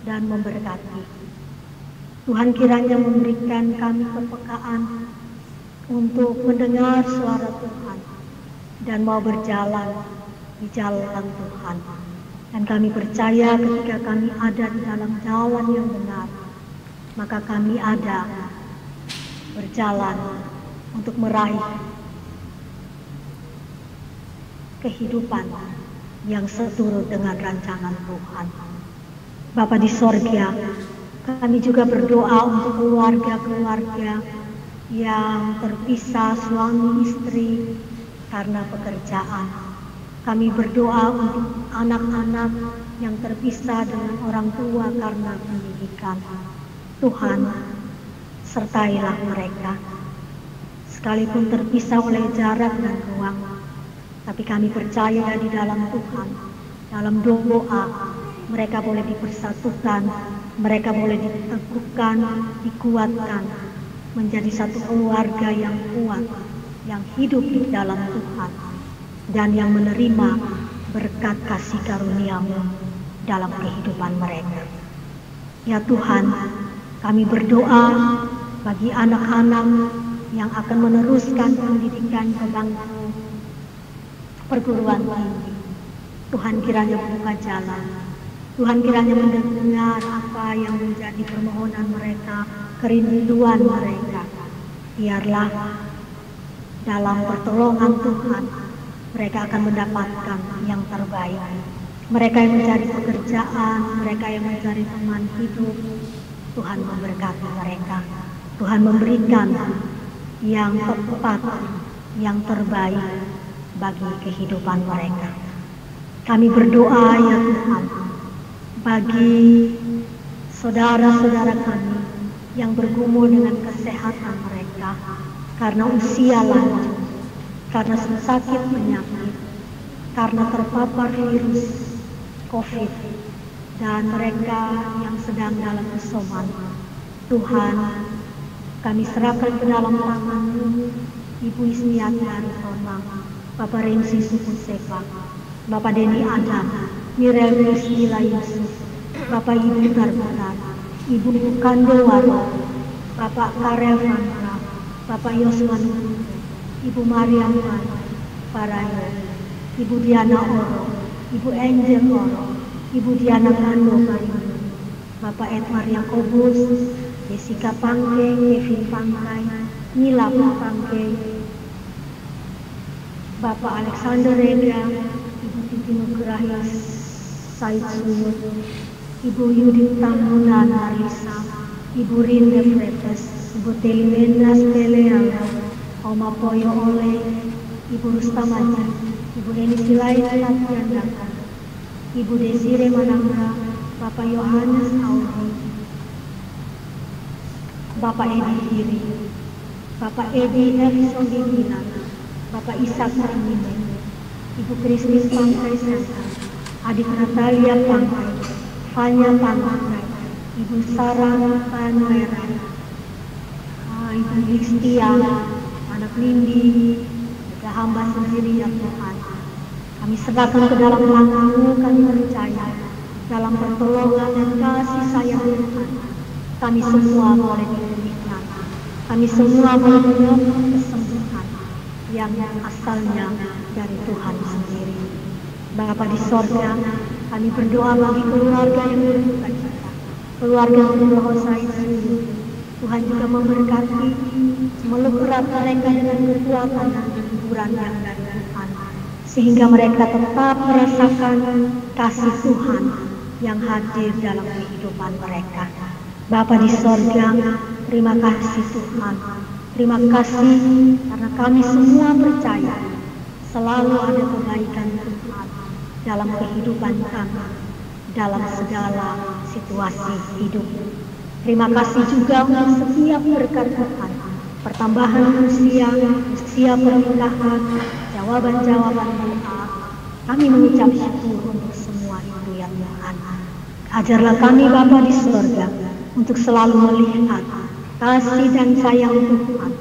dan memberkati. Tuhan kiranya memberikan kami kepekaan untuk mendengar suara Tuhan dan mau berjalan di jalan Tuhan. Dan kami percaya ketika kami ada di dalam jalan yang benar, maka kami ada berjalan untuk meraih kehidupan yang seturut dengan rancangan Tuhan. Bapa di sorga, kami juga berdoa untuk keluarga-keluarga yang terpisah suami istri karena pekerjaan. Kami berdoa untuk anak-anak yang terpisah dengan orang tua karena pendidikan. Tuhan, sertailah mereka. Sekalipun terpisah oleh jarak dan ruang, tapi kami percaya di dalam Tuhan, dalam doa, mereka boleh dipersatukan, mereka boleh diteguhkan, dikuatkan, menjadi satu keluarga yang kuat, yang hidup di dalam Tuhan, dan yang menerima berkat kasih karunia-Mu dalam kehidupan mereka. Ya Tuhan, kami berdoa bagi anak-anak yang akan meneruskan pendidikan ke bangku perguruan tinggi. Tuhan kiranya buka jalan. Tuhan kiranya mendengar apa yang menjadi permohonan mereka, kerinduan mereka. Biarlah dalam pertolongan Tuhan mereka akan mendapatkan yang terbaik. Mereka yang mencari pekerjaan, mereka yang mencari teman hidup, Tuhan memberkati mereka. Tuhan memberikan yang tepat, yang terbaik bagi kehidupan mereka. Kami berdoa ya Tuhan bagi saudara-saudara kami yang bergumul dengan kesehatan mereka karena usia lanjut, karena sakit penyakit, karena terpapar virus COVID, dan mereka yang sedang dalam isoman. Tuhan, kami serahkan ke dalam tangan-Mu Ibu Ismiati Aritonang, Bapak Rensi Sukusepa, Bapak Deni Adam, Mirel Priscila Yusuf, Bapak Ibu Tarbutan, Ibu Kandowaro, Bapak Karel Vandra, Bapak Yosman, Ibu Mariam Parayo, Ibu Diana Oro, Ibu Angel Oro, Ibu Diana Kando Parimu, Bapak Edward Yakobus, Jessica Pangke, Kevin Pangkai, Nila Pangke, Bapak Alexander Rega, Ibu Titi Nugrahis, Said Suyud, Ibu Yudit Tamuna Narisa, Ibu Rinde Fretes, Ibu Teli Mendas Peleang, Oma Poyo Ole, Ibu Rustamaji, Ibu Eni Silai Latiandaka, Ibu Desire Manangga, Bapak Yohanes Audi, Bapak Edi Diri, Bapak Edi Efson Dinan, Bapak Ishak Marmine, Ibu Kristin Pangkai Santa, Adik Natalia Pangkai, Fanya Pangkai, Ibu Sarah Panwera, Ibu Listia, anak anak Nindi, juga hamba sendiri ya Tuhan. Kami serahkan ke dalam tangan-Mu, kami percaya dalam pertolongan dan kasih sayang Tuhan. Kami semua boleh dipulihkan. Kami semua boleh mendapat kesembuhan yang asalnya dari Tuhan sendiri. Bapa di sorga, kami berdoa bagi keluarga yang berduka cita, keluarga yang berdosa itu. Tuhan juga memberkati, meluk erat mereka dengan kekuatan dan hiburan yang dari Tuhan, sehingga mereka tetap merasakan kasih Tuhan yang hadir dalam kehidupan mereka. Bapa di sorga, terima kasih Tuhan. Terima kasih karena kami semua percaya selalu ada kebaikan Tuhan dalam kehidupan kami, dalam segala situasi hidup. Terima kasih juga untuk setiap berkat Tuhan, pertambahan usia pernikahan, jawaban-jawaban doa. Kami mengucap syukur untuk semua itu ya Tuhan. Ajarlah kami Bapa di surga untuk selalu melihat kasih dan sayang Tuhan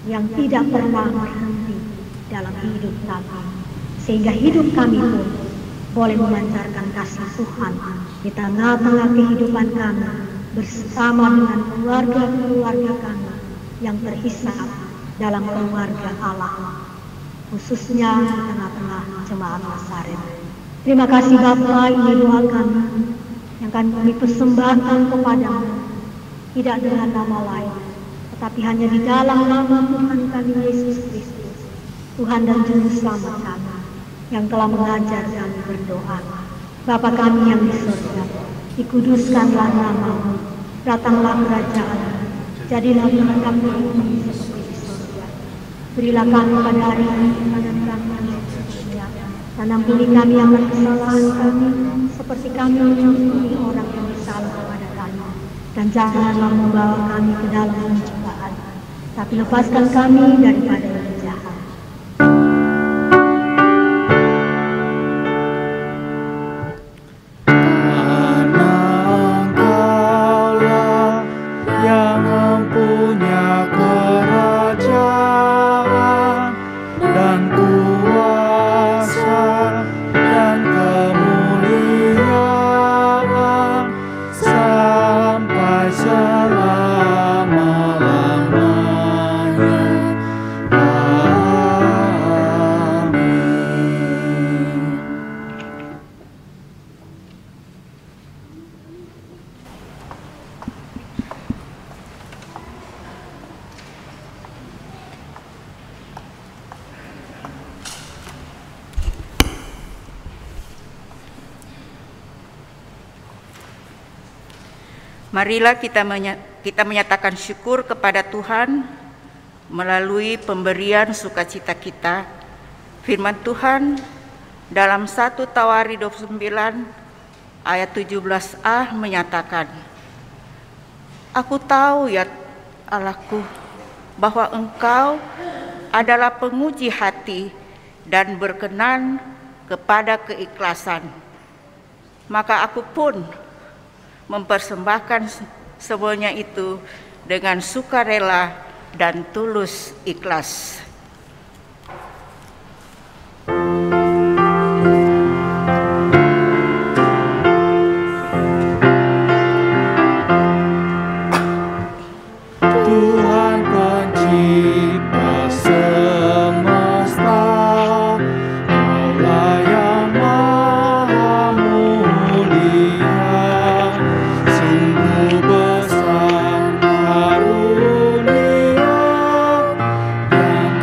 yang tidak pernah berhenti dalam hidup kami, sehingga hidup kami pun boleh memancarkan kasih Tuhan di tengah-tengah kehidupan kami bersama dengan keluarga-keluarga kami yang terhisap dalam keluarga Allah, khususnya di tengah-tengah jemaat Nasaret. Terima kasih Bapa, ini doa kami yang kami persembahkan kepadamu, tidak dengan nama lain, tetapi hanya di dalam nama Tuhan kami Yesus Kristus, Tuhan dan Juru Selamat kami, yang telah mengajar kami berdoa. Bapa kami yang di surga, dikuduskanlah nama-Mu, datanglah kerajaan-Mu, jadilah kehendak-Mu di bumi seperti di surga. Berilah kami pada hari ini makanan kami yang secukupnya, dan ampuni kami akan kesalahan kami, seperti kami mengampuni orang yang bersalah kepada kami. Dan janganlah membawa kami ke dalam pencobaan, tapi lepaskan kami daripada yang jahat. Marilah kita menyatakan syukur kepada Tuhan melalui pemberian sukacita kita. Firman Tuhan dalam 1 Tawari 29 ayat 17a menyatakan, Aku tahu ya Allahku bahwa Engkau adalah penguji hati dan berkenan kepada keikhlasan. Maka aku pun mempersembahkan semuanya itu dengan sukarela dan tulus ikhlas. Tuhan pencipta semesta, Kaulah yang maha mulia, sungguh besar karunia yang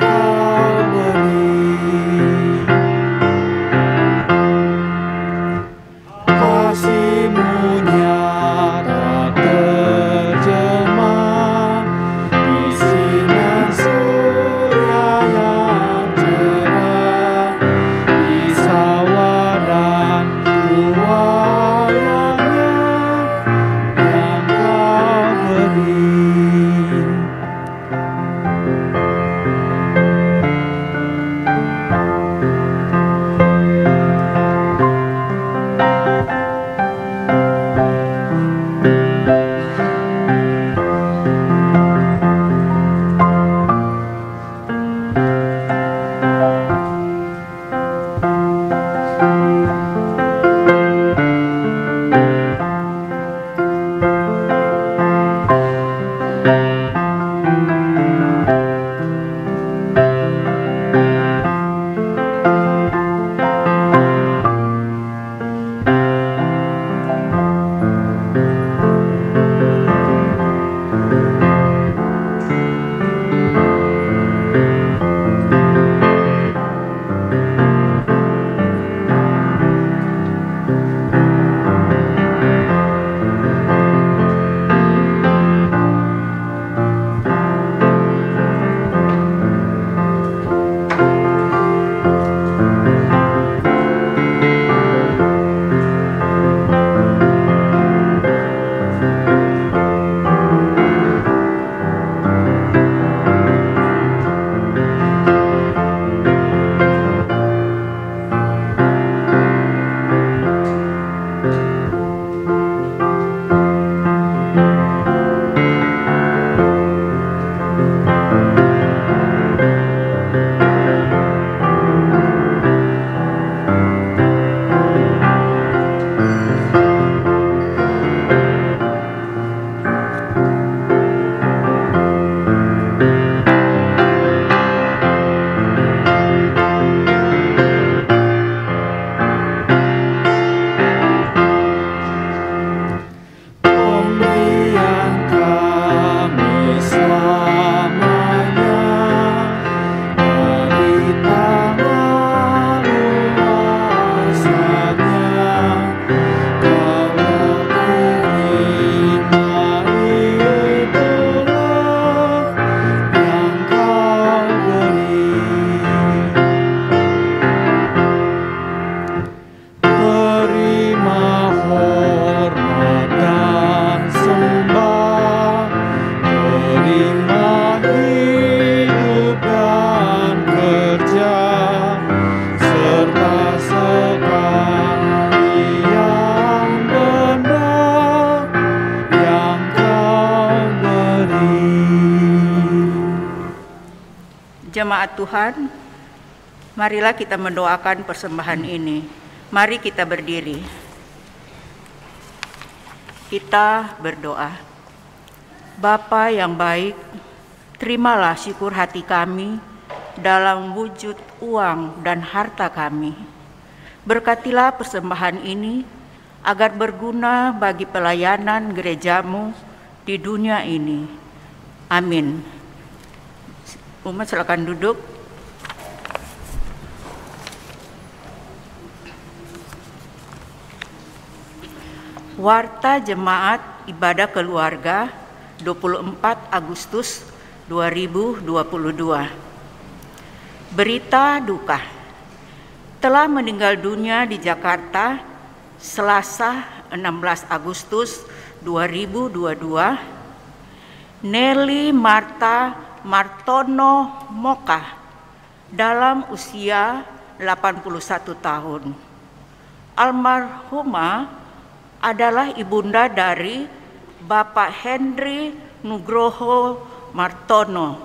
Jemaat Tuhan, marilah kita mendoakan persembahan ini. Mari kita berdiri. Kita berdoa. Bapa yang baik, terimalah syukur hati kami dalam wujud uang dan harta kami. Berkatilah persembahan ini agar berguna bagi pelayanan gerejamu di dunia ini. Amin. Umat silakan duduk. Warta Jemaat Ibadah Keluarga 24 Agustus 2022. Berita duka. Telah meninggal dunia di Jakarta Selasa 16 Agustus 2022 Nelly Marta Martono Moka dalam usia 81 tahun. Almarhumah adalah ibunda dari Bapak Henry Nugroho Martono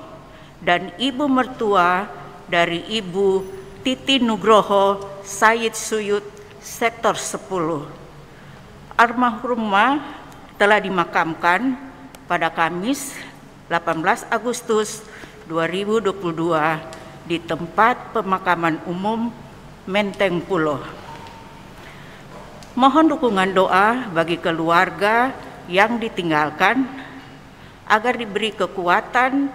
dan ibu mertua dari Ibu Titi Nugroho Said Suyut Sektor 10. Almarhumah telah dimakamkan pada Kamis 18 Agustus 2022 di tempat pemakaman umum Menteng Pulo. Mohon dukungan doa bagi keluarga yang ditinggalkan agar diberi kekuatan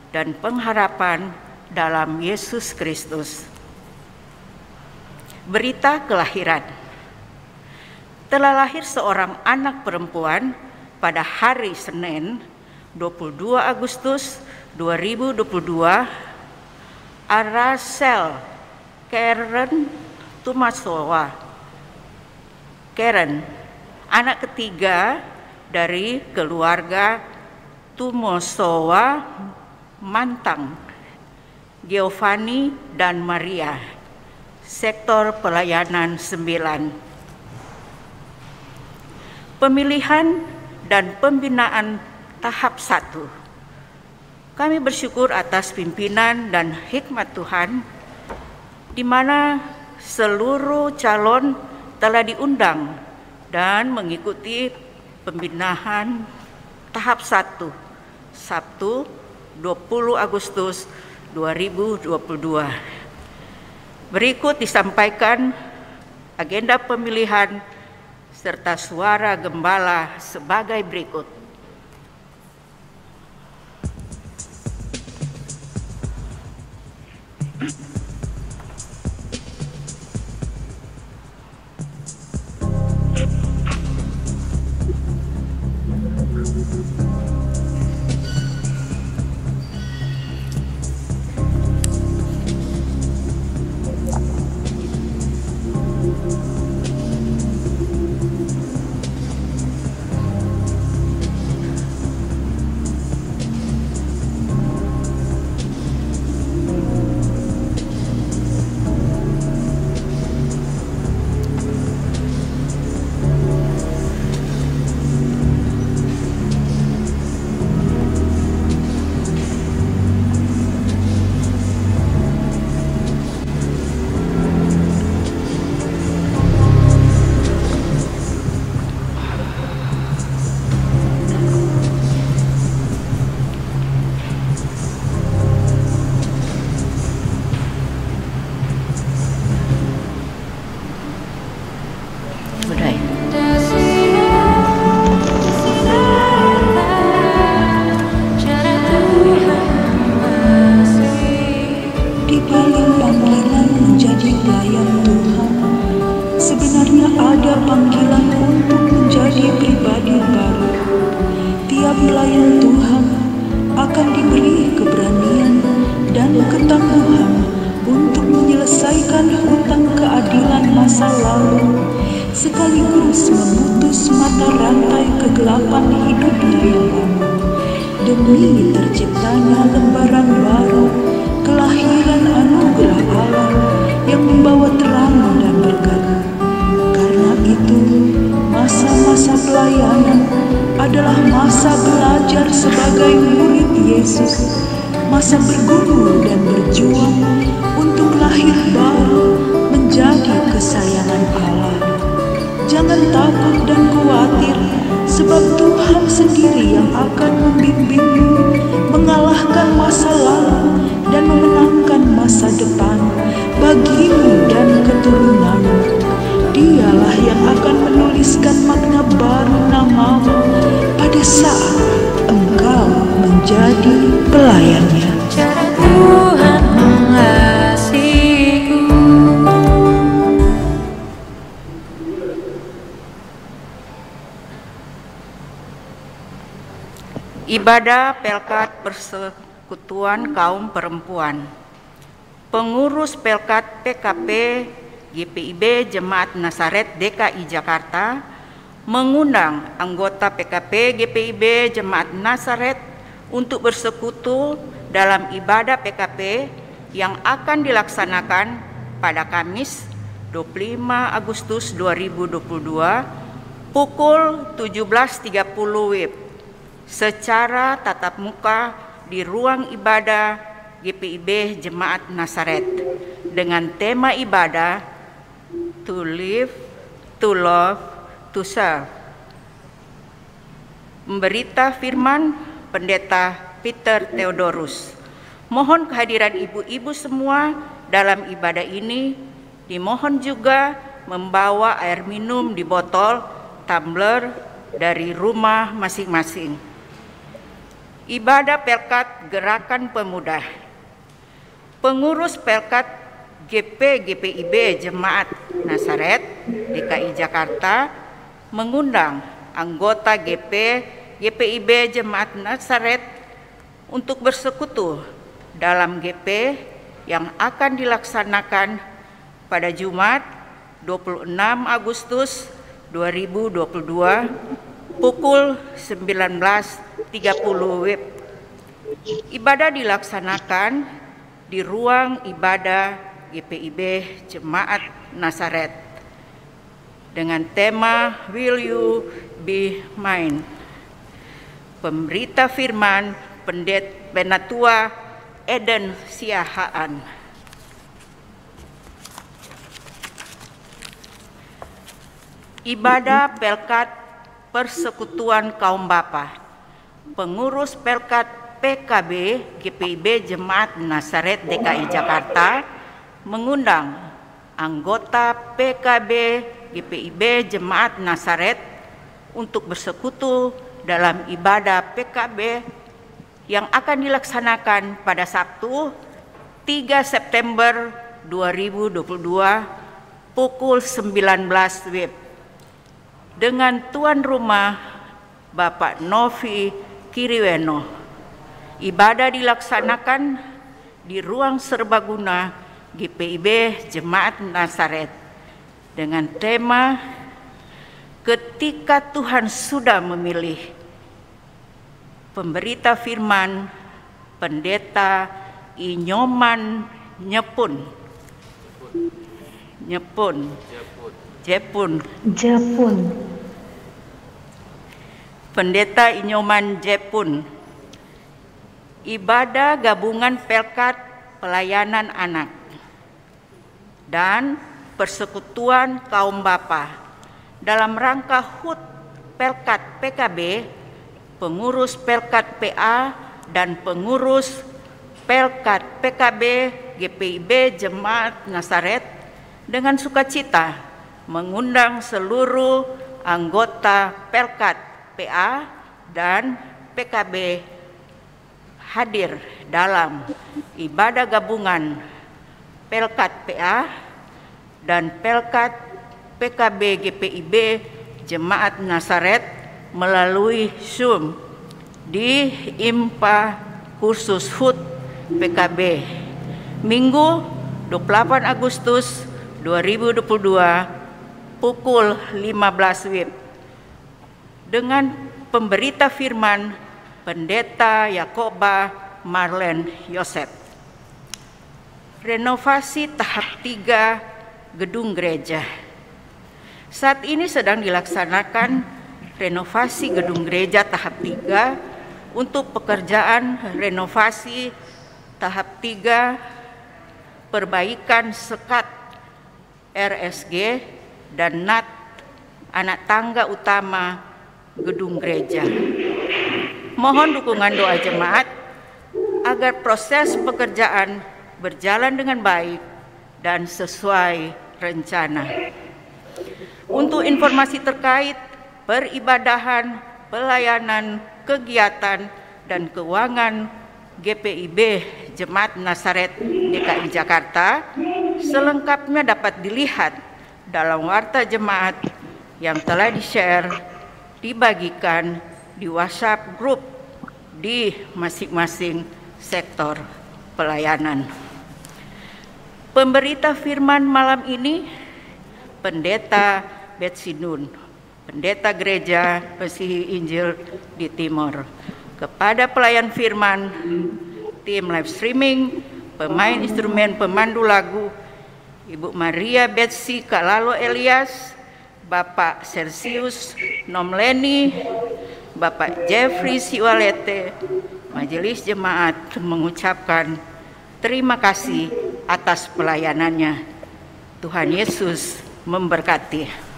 dan pengharapan dalam Yesus Kristus. Berita kelahiran. Telah lahir seorang anak perempuan pada hari Senin 22 Agustus 2022, Aracel Karen Tumasowa. Karen, anak ketiga dari keluarga Tumosowa Mantang, Giovanni dan Maria, sektor pelayanan 9. Pemilihan dan pembinaan tahap 1. Kami bersyukur atas pimpinan dan hikmat Tuhan, di mana seluruh calon telah diundang dan mengikuti pembinaan tahap 1 Sabtu 20 Agustus 2022. Berikut disampaikan agenda pemilihan serta suara gembala sebagai berikut. Demi terciptanya lembaran baru, kelahiran anugerah Allah yang membawa terang dan berkat. Karena itu, masa-masa pelayanan adalah masa belajar sebagai murid Yesus masa bergumul dan berjuang untuk lahir baru menjadi kesayangan Allah. Jangan takut dan khawatir, sebab Tuhan sendiri yang akan membimbingmu mengalahkan masa lalu dan memenangkan masa depan bagimu dan keturunanmu. Dialah yang akan menuliskan makna baru namamu pada saat engkau menjadi pelayannya. Cara Tuhan mengasihiku. Ibadah Pelkat Persekutuan Kaum Perempuan. Pengurus Pelkat PKP GPIB Jemaat Nasaret DKI Jakarta mengundang anggota PKP GPIB Jemaat Nasaret untuk bersekutu dalam ibadah PKP yang akan dilaksanakan pada Kamis 25 Agustus 2022 pukul 17.30 WIB secara tatap muka di ruang ibadah GPIB Jemaat Nasaret dengan tema ibadah To Live, To Love, To Serve. Memberita firman Pendeta Peter Theodorus. Mohon kehadiran ibu-ibu semua dalam ibadah ini. Dimohon juga membawa air minum di botol, tumbler dari rumah masing-masing. Ibadah Pelkat Gerakan Pemuda. Pengurus Pelkat GPIB Jemaat Nasaret DKI Jakarta mengundang anggota GPIB Jemaat Nasaret untuk bersekutu dalam GP yang akan dilaksanakan pada Jumat 26 Agustus 2022 pukul 19.30 WIB. Ibadah dilaksanakan di ruang ibadah GPIB Jemaat Nasaret dengan tema Will You Be Mine. Pemberita firman Penatua Eden Siahaan. Ibadah Pelkat Persekutuan Kaum Bapa. Pengurus Pelkat PKB GPIB Jemaat Nasaret DKI Jakarta mengundang anggota PKB GPIB Jemaat Nasaret untuk bersekutu dalam ibadah PKB yang akan dilaksanakan pada Sabtu 3 September 2022 pukul 19 WIB dengan tuan rumah Bapak Novi Kiriweno. Ibadah dilaksanakan di ruang serbaguna GPIB Jemaat Nasaret dengan tema Ketika Tuhan Sudah Memilih. Pemberita firman Pendeta Inyoman Jepun. Pendeta Inyoman Jepun. Ibadah Gabungan Pelkat Pelayanan Anak dan Persekutuan Kaum Bapa dalam rangka HUT Pelkat PKB, pengurus Pelkat PA dan pengurus Pelkat PKB GPIB Jemaat Nasaret dengan sukacita mengundang seluruh anggota Pelkat PA dan PKB hadir dalam ibadah gabungan Pelkat PA dan Pelkat PKB GPIB Jemaat Nasaret melalui Zoom di IMPA Kursus HUT PKB Minggu 28 Agustus 2022 pukul 15 WIB dengan pemberita firman Pendeta Yakoba Marlen Yosef. Renovasi tahap 3 gedung gereja. Saat ini sedang dilaksanakan renovasi gedung gereja tahap 3 untuk pekerjaan renovasi Tahap 3, perbaikan sekat RSG dan NAT anak tangga utama gedung gereja. Mohon dukungan doa jemaat agar proses pekerjaan berjalan dengan baik dan sesuai rencana. Untuk informasi terkait peribadahan, pelayanan, kegiatan, dan keuangan GPIB Jemaat Nasaret DKI Jakarta selengkapnya dapat dilihat dalam warta jemaat yang telah di-share, dibagikan di WhatsApp group di masing-masing sektor pelayanan. Pemberita firman malam ini Pendeta Betsy Nun, Pendeta Gereja Mesihi Injil di Timor. Kepada pelayan firman, tim live streaming, pemain instrumen pemandu lagu, Ibu Maria Betsy Kalalo Elias, Bapak Sersius Nomleni, Bapak Jeffrey Siwalete, Majelis Jemaat mengucapkan terima kasih atas pelayanannya. Tuhan Yesus memberkati.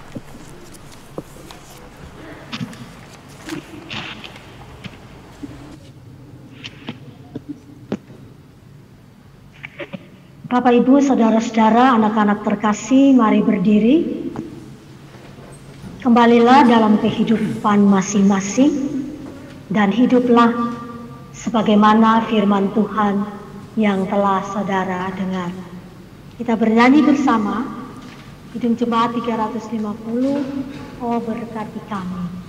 Bapak, Ibu, saudara-saudara, anak-anak terkasih, mari berdiri. Kembalilah dalam kehidupan masing-masing dan hiduplah sebagaimana firman Tuhan yang telah saudara dengar. Kita bernyanyi bersama Kidung Jemaat 350, Oh berkati kami.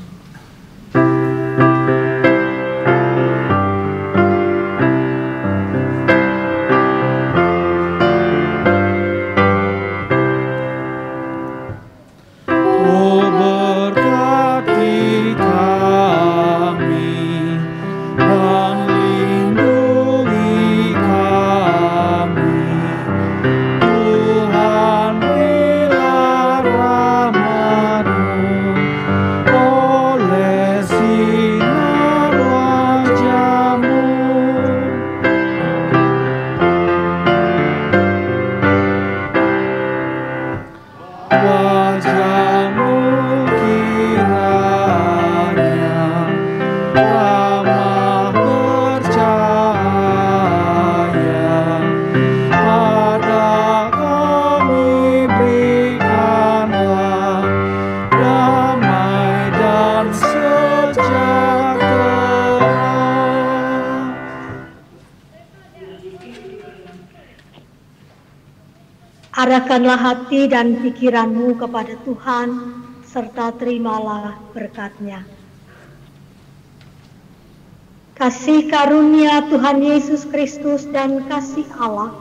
Arahkanlah hati dan pikiranmu kepada Tuhan, serta terimalah berkat-Nya. Kasih karunia Tuhan Yesus Kristus dan kasih Allah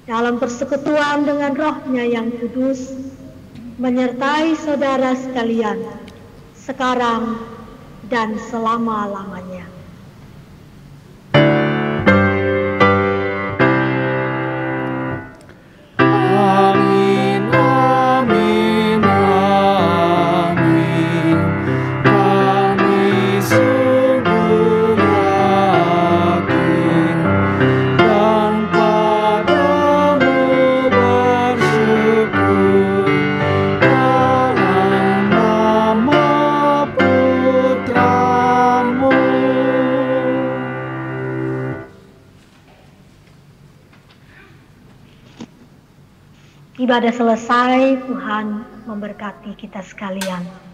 dalam persekutuan dengan Roh-Nya yang kudus menyertai saudara sekalian, sekarang dan selama-lamanya. Ibadah selesai, Tuhan memberkati kita sekalian.